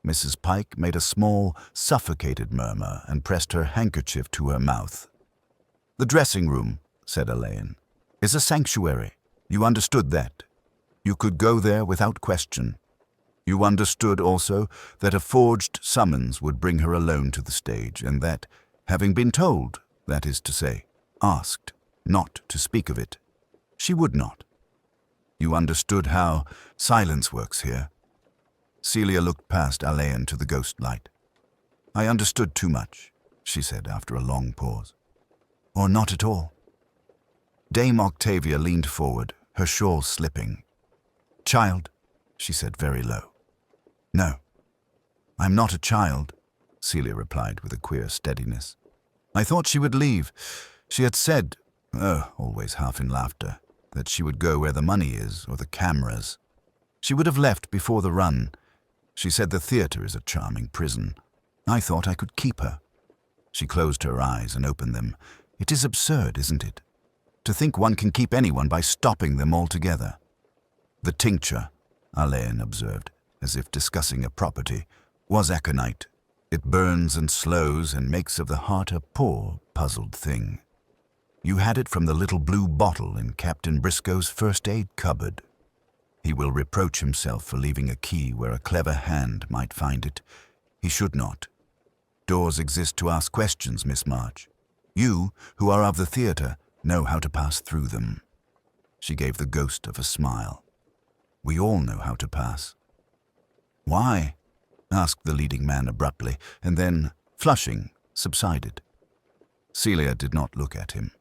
Mrs. Pike made a small, suffocated murmur and pressed her handkerchief to her mouth. "The dressing room," said Alleyn, "is a sanctuary. You understood that. You could go there without question. You understood also that a forged summons would bring her alone to the stage, and that, having been told, that is to say, asked, not to speak of it, she would not. You understood how silence works here." Celia looked past Alleyn to the ghost light. "I understood too much," she said after a long pause. "Or not at all." Dame Octavia leaned forward, her shawl slipping. "Child," she said very low. "No, I'm not a child," Celia replied with a queer steadiness. "I thought she would leave. She had said, always half in laughter, that she would go where the money is, or the cameras. She would have left before the run. She said the theater is a charming prison. I thought I could keep her." She closed her eyes and opened them. "It is absurd, isn't it? To think one can keep anyone by stopping them altogether." "The tincture," Alleyn observed, as if discussing a property, "was aconite. It burns and slows and makes of the heart a poor, puzzled thing. You had it from the little blue bottle in Captain Briscoe's first aid cupboard. He will reproach himself for leaving a key where a clever hand might find it. He should not. Doors exist to ask questions, Miss March. You, who are of the theater, know how to pass through them." She gave the ghost of a smile. "We all know how to pass." "Why?" asked the leading man abruptly, and then, flushing, subsided. Celia did not look at him.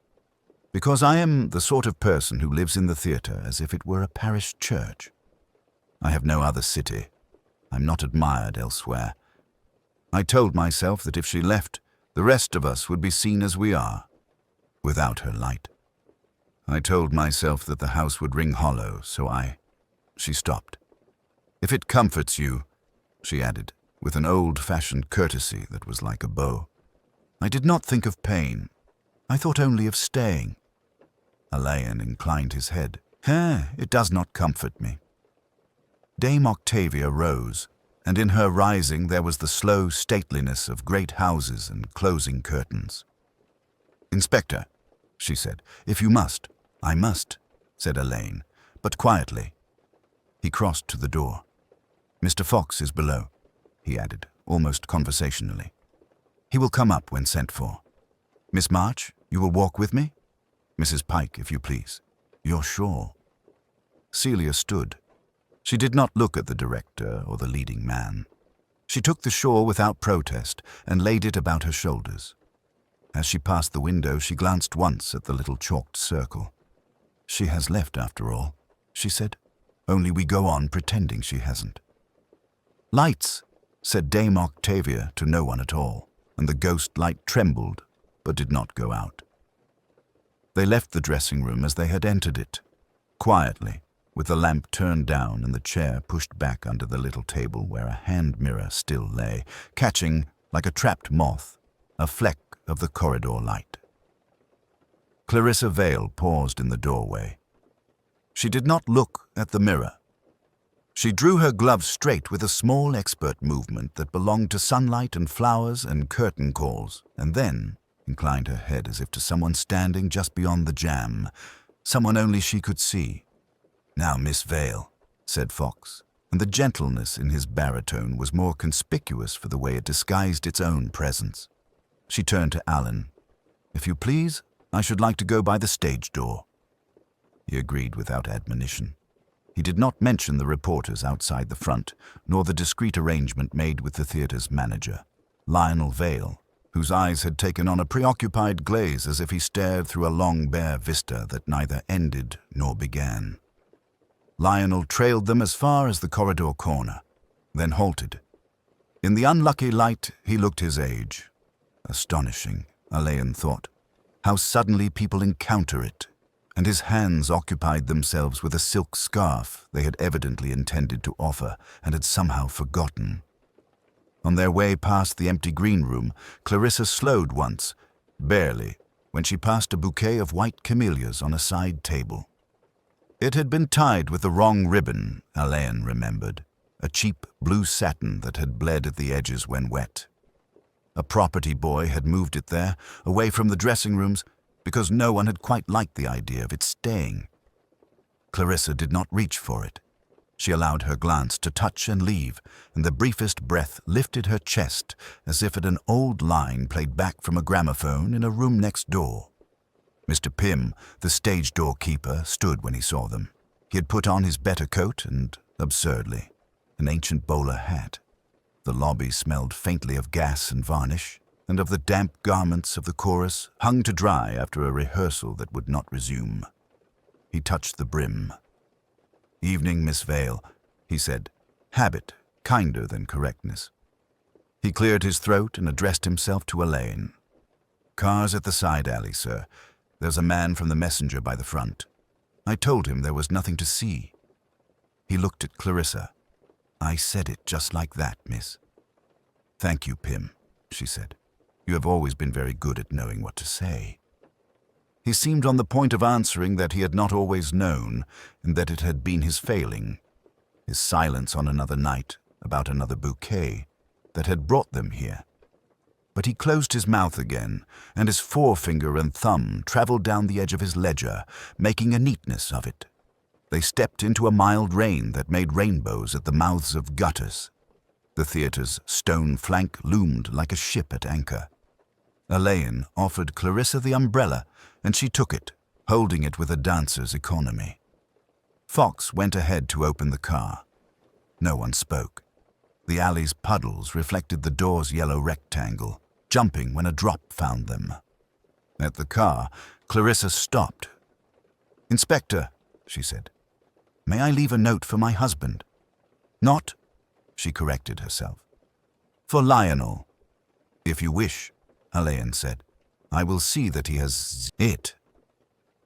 "Because I am the sort of person who lives in the theater as if it were a parish church. I have no other city. I'm not admired elsewhere. I told myself that if she left, the rest of us would be seen as we are, without her light. I told myself that the house would ring hollow, so She stopped. "If it comforts you," she added, with an old-fashioned courtesy that was like a bow. "I did not think of pain. I thought only of staying." Alleyn inclined his head. "It does not comfort me." Dame Octavia rose, and in her rising there was the slow stateliness of great houses and closing curtains. "Inspector," she said, "if you must." "I must," said Alleyn, but quietly. He crossed to the door. "Mr. Fox is below," he added, almost conversationally. "He will come up when sent for. Miss March, you will walk with me? Mrs. Pike, if you please. Your shawl." Celia stood. She did not look at the director or the leading man. She took the shawl without protest and laid it about her shoulders. As she passed the window, she glanced once at the little chalked circle. "She has left after all," she said. "Only we go on pretending she hasn't." "Lights," said Dame Octavia to no one at all, and the ghost light trembled but did not go out. They left the dressing room as they had entered it, quietly, with the lamp turned down and the chair pushed back under the little table where a hand mirror still lay, catching, like a trapped moth, a fleck of the corridor light. Clarissa Vale paused in the doorway. She did not look at the mirror. She drew her glove straight with a small expert movement that belonged to sunlight and flowers and curtain calls, and then inclined her head as if to someone standing just beyond the jamb, someone only she could see. "Now, Miss Vale," said Fox, and the gentleness in his baritone was more conspicuous for the way it disguised its own presence. She turned to Alan. "If you please, I should like to go by the stage door." He agreed without admonition. He did not mention the reporters outside the front, nor the discreet arrangement made with the theater's manager, Lionel Vale, whose eyes had taken on a preoccupied glaze as if he stared through a long bare vista that neither ended nor began. Lionel trailed them as far as the corridor corner, then halted. In the unlucky light, he looked his age. Astonishing, Alleyn thought, how suddenly people encounter it, and his hands occupied themselves with a silk scarf they had evidently intended to offer and had somehow forgotten. On their way past the empty green room, Clarissa slowed once, barely, when she passed a bouquet of white camellias on a side table. It had been tied with the wrong ribbon, Alleyn remembered, a cheap blue satin that had bled at the edges when wet. A property boy had moved it there, away from the dressing rooms, because no one had quite liked the idea of it staying. Clarissa did not reach for it. She allowed her glance to touch and leave, and the briefest breath lifted her chest as if at an old line played back from a gramophone in a room next door. Mr. Pym, the stage door keeper, stood when he saw them. He had put on his better coat and, absurdly, an ancient bowler hat. The lobby smelled faintly of gas and varnish, and of the damp garments of the chorus hung to dry after a rehearsal that would not resume. He touched the brim. "Evening, Miss Vale," he said, habit kinder than correctness. He cleared his throat and addressed himself to Alleyn. "Cars at the side alley, sir. There's a man from the messenger by the front. I told him there was nothing to see." He looked at Clarissa. "I said it just like that, miss." "Thank you, Pym," she said. "You have always been very good at knowing what to say." He seemed on the point of answering that he had not always known, and that it had been his failing, his silence on another night, about another bouquet, that had brought them here. But he closed his mouth again, and his forefinger and thumb travelled down the edge of his ledger, making a neatness of it. They stepped into a mild rain that made rainbows at the mouths of gutters. The theatre's stone flank loomed like a ship at anchor. Alleyn offered Clarissa the umbrella, and she took it, holding it with a dancer's economy. Fox went ahead to open the car. No one spoke. The alley's puddles reflected the door's yellow rectangle, jumping when a drop found them. At the car, Clarissa stopped. "Inspector," she said, "may I leave a note for my husband?" "Not," she corrected herself. "For Lionel." "If you wish," Alleyn said. "I will see that he has it."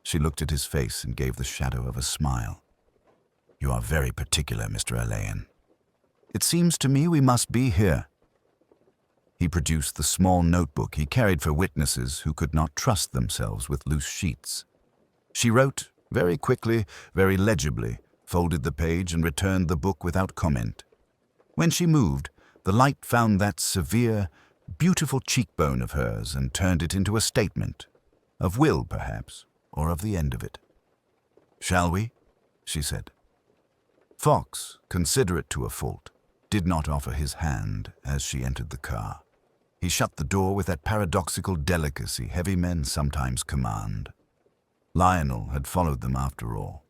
She looked at his face and gave the shadow of a smile. "You are very particular, Mr. Alleyn." "It seems to me we must be here." He produced the small notebook he carried for witnesses who could not trust themselves with loose sheets. She wrote, very quickly, very legibly, folded the page and returned the book without comment. When she moved, the light found that severe, beautiful cheekbone of hers and turned it into a statement, of will perhaps, or of the end of it. "Shall we?" she said. Fox, considerate to a fault, did not offer his hand as she entered the car. He shut the door with that paradoxical delicacy heavy men sometimes command. Lionel had followed them after all.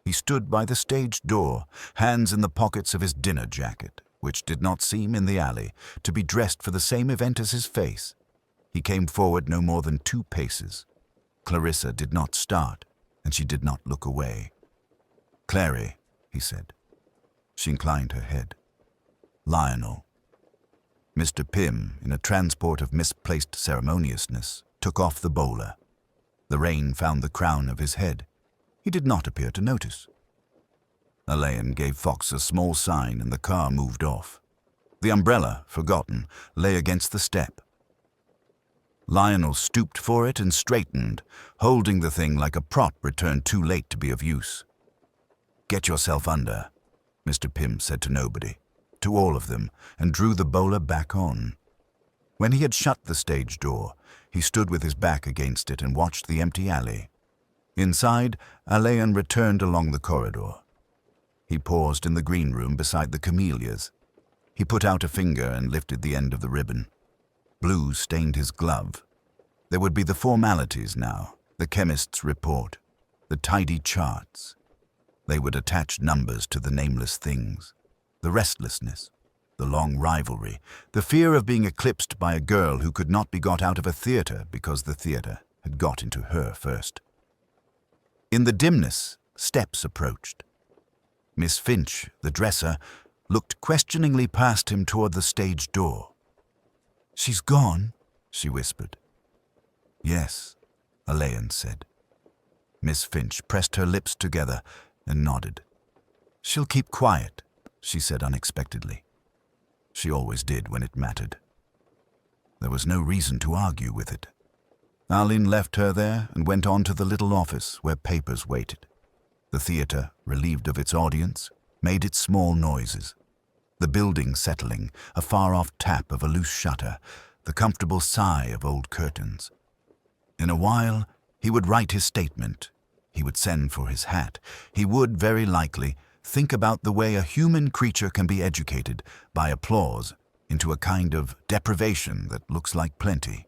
He stood by the stage door, hands in the pockets of his dinner jacket, which did not seem, in the alley, to be dressed for the same event as his face. He came forward no more than 2 paces. Clarissa did not start, and she did not look away. "Clary," he said. She inclined her head. "Lionel." Mr. Pym, in a transport of misplaced ceremoniousness, took off the bowler. The rain found the crown of his head. He did not appear to notice. Alleyn gave Fox a small sign and the car moved off. The umbrella, forgotten, lay against the step. Lionel stooped for it and straightened, holding the thing like a prop returned too late to be of use. "Get yourself under," Mr. Pym said to nobody, to all of them, and drew the bowler back on. When he had shut the stage door, he stood with his back against it and watched the empty alley. Inside, Alleyn returned along the corridor. He paused in the green room beside the camellias. He put out a finger and lifted the end of the ribbon. Blue stained his glove. There would be the formalities now, the chemist's report, the tidy charts. They would attach numbers to the nameless things, the restlessness, the long rivalry, the fear of being eclipsed by a girl who could not be got out of a theatre because the theatre had got into her first. In the dimness, steps approached. Miss Finch, the dresser, looked questioningly past him toward the stage door. "She's gone," she whispered. "Yes," Alleyn said. Miss Finch pressed her lips together and nodded. "She'll keep quiet," she said unexpectedly. She always did when it mattered. There was no reason to argue with it. Alleyn left her there and went on to the little office where papers waited. The theatre, relieved of its audience, made its small noises. The building settling, a far-off tap of a loose shutter, the comfortable sigh of old curtains. In a while, he would write his statement. He would send for his hat. He would, very likely, think about the way a human creature can be educated by applause into a kind of deprivation that looks like plenty.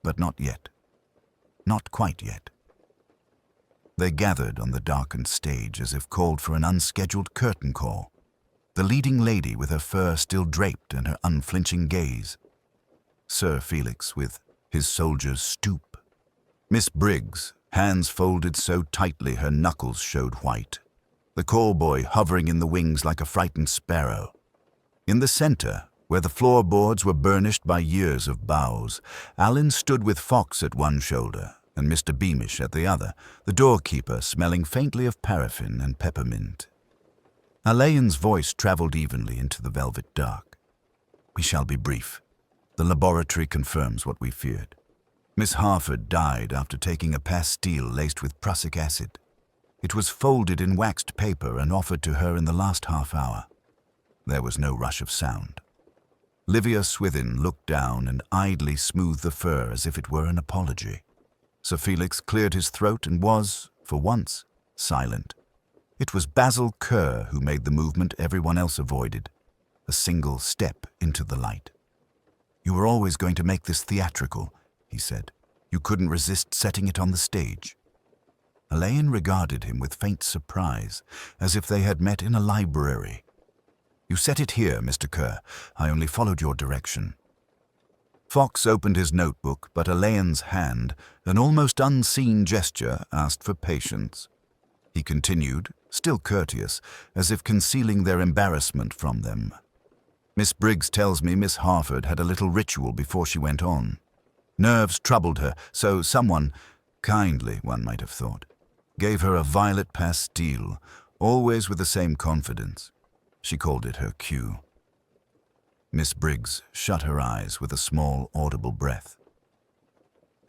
But not yet. Not quite yet. They gathered on the darkened stage as if called for an unscheduled curtain call. The leading lady with her fur still draped and her unflinching gaze. Sir Felix with his soldier's stoop. Miss Briggs, hands folded so tightly her knuckles showed white. The callboy hovering in the wings like a frightened sparrow. In the center, where the floorboards were burnished by years of bows, Alleyn stood with Fox at one shoulder and Mr. Beamish at the other, the doorkeeper smelling faintly of paraffin and peppermint. Alleyn's voice traveled evenly into the velvet dark. We shall be brief. The laboratory confirms what we feared. Miss Harford died after taking a pastille laced with prussic acid. It was folded in waxed paper and offered to her in the last half hour. There was no rush of sound. Livia Swithin looked down and idly smoothed the fur as if it were an apology. Sir Felix cleared his throat and was, for once, silent. It was Basil Kerr who made the movement everyone else avoided, a single step into the light. You were always going to make this theatrical, he said. You couldn't resist setting it on the stage. Alleyn regarded him with faint surprise, as if they had met in a library. You set it here, Mr. Kerr. I only followed your direction. Fox opened his notebook, but Alleyn's hand, an almost unseen gesture, asked for patience. He continued, still courteous, as if concealing their embarrassment from them. Miss Briggs tells me Miss Harford had a little ritual before she went on. Nerves troubled her, so someone, kindly one might have thought, gave her a violet pastille, always with the same confidence. She called it her cue. Miss Briggs shut her eyes with a small, audible breath.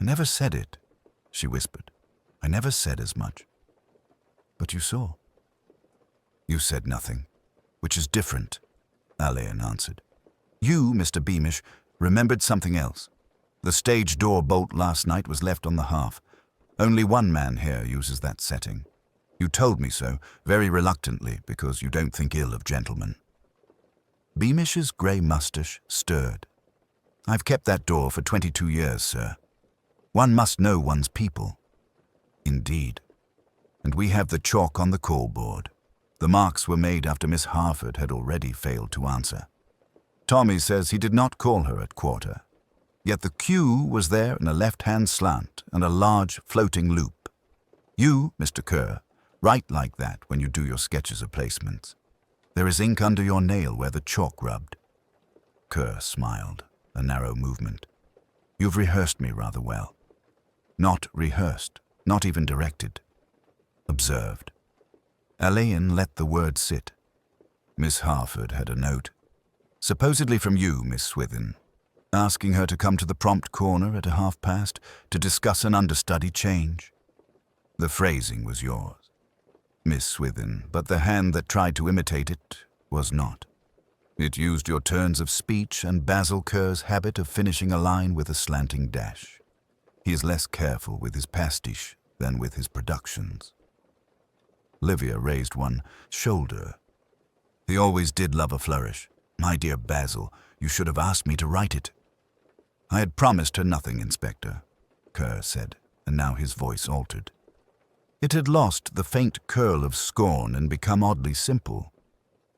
I never said it, she whispered. I never said as much. But you saw. You said nothing, which is different, Alleyn answered. You, Mr. Beamish, remembered something else. The stage door bolt last night was left on the hearth. Only one man here uses that setting. You told me so, very reluctantly, because you don't think ill of gentlemen. Beamish's grey moustache stirred. I've kept that door for 22 years, sir. One must know one's people. Indeed. And we have the chalk on the call board. The marks were made after Miss Harford had already failed to answer. Tommy says he did not call her at quarter. Yet the cue was there in a left-hand slant and a large floating loop. You, Mr. Kerr, write like that when you do your sketches of placements. There is ink under your nail where the chalk rubbed. Kerr smiled, a narrow movement. You've rehearsed me rather well. Not rehearsed, not even directed. Observed. Alleyn let the word sit. Miss Harford had a note. Supposedly from you, Miss Swithin, asking her to come to the prompt corner at past to discuss an understudy change. The phrasing was yours, Miss Swithin, but the hand that tried to imitate it was not. It used your turns of speech and Basil Kerr's habit of finishing a line with a slanting dash. He is less careful with his pastiche than with his productions. Livia raised one shoulder. He always did love a flourish. My dear Basil, you should have asked me to write it. I had promised her nothing, Inspector, Kerr said, and now his voice altered. It had lost the faint curl of scorn and become oddly simple.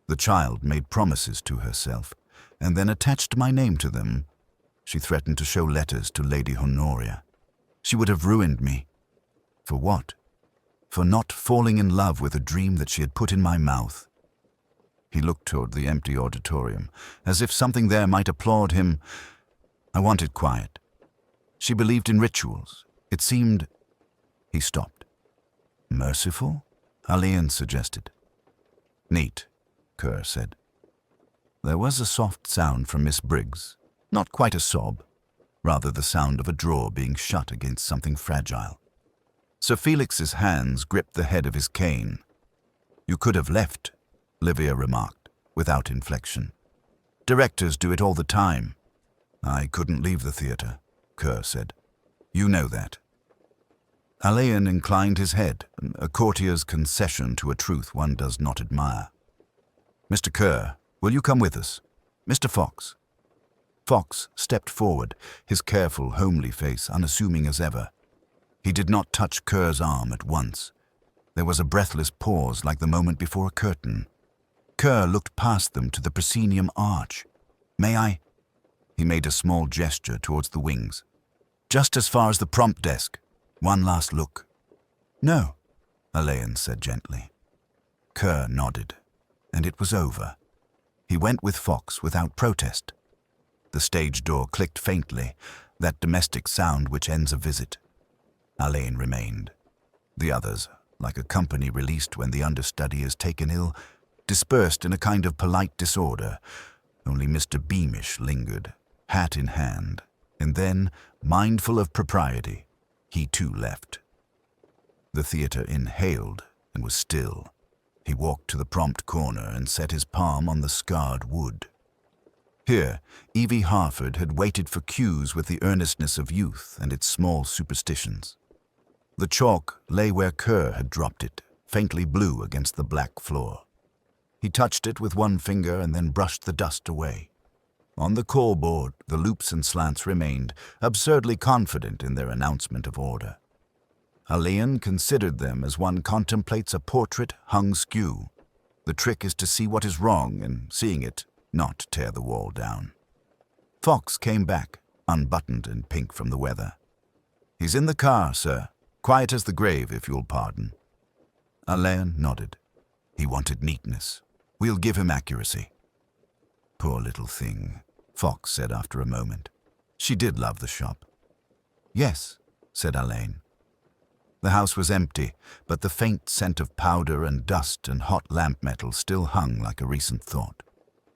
The child made promises to herself, and then attached my name to them. She threatened to show letters to Lady Honoria. She would have ruined me. For what? For not falling in love with a dream that she had put in my mouth. He looked toward the empty auditorium, as if something there might applaud him. I wanted quiet. She believed in rituals. It seemed... He stopped. Merciful? Alleyn suggested. Neat, Kerr said. There was a soft sound from Miss Briggs, not quite a sob, rather the sound of a drawer being shut against something fragile. Sir Felix's hands gripped the head of his cane. "You could have left," Livia remarked, without inflection. "Directors do it all the time." "I couldn't leave the theatre," Kerr said. "You know that." Alleyn inclined his head, a courtier's concession to a truth one does not admire. "Mr. Kerr, will you come with us? Mr. Fox." Fox stepped forward, his careful, homely face unassuming as ever. He did not touch Kerr's arm at once. There was a breathless pause like the moment before a curtain. Kerr looked past them to the proscenium arch. "May I?" He made a small gesture towards the wings. "Just as far as the prompt desk. One last look." "No," Alleyn said gently. Kerr nodded, and it was over. He went with Fox without protest. The stage door clicked faintly, that domestic sound which ends a visit. Alleyn remained. The others, like a company released when the understudy is taken ill, dispersed in a kind of polite disorder. Only Mr. Beamish lingered, hat in hand, and then, mindful of propriety, he too left. The theatre inhaled and was still. He walked to the prompt corner and set his palm on the scarred wood. Here, Evie Harford had waited for cues with the earnestness of youth and its small superstitions. The chalk lay where Kerr had dropped it, faintly blue against the black floor. He touched it with one finger and then brushed the dust away. On the call board, the loops and slants remained, absurdly confident in their announcement of order. Alleyn considered them as one contemplates a portrait hung skew. The trick is to see what is wrong and, seeing it, not tear the wall down. Fox came back, unbuttoned and pink from the weather. "He's in the car, sir. Quiet as the grave, if you'll pardon." Alleyn nodded. He wanted neatness. "We'll give him accuracy." "Poor little thing," Fox said after a moment. "She did love the shop." "Yes," said Alleyn. The house was empty, but the faint scent of powder and dust and hot lamp metal still hung like a recent thought.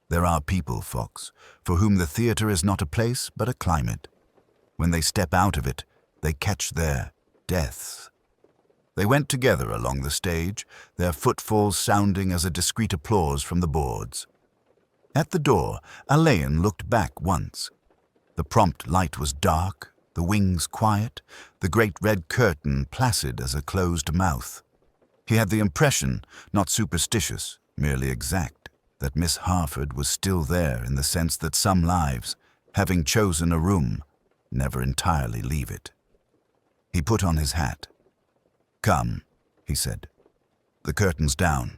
There are people, Fox, for whom the theatre is not a place but a climate. When they step out of it, they catch their deaths. They went together along the stage, their footfalls sounding as a discreet applause from the boards. At the door, Alleyn looked back once. The prompt light was dark, the wings quiet, the great red curtain placid as a closed mouth. He had the impression, not superstitious, merely exact, that Miss Harford was still there in the sense that some lives, having chosen a room, never entirely leave it. He put on his hat. "Come," he said. "The curtain's down."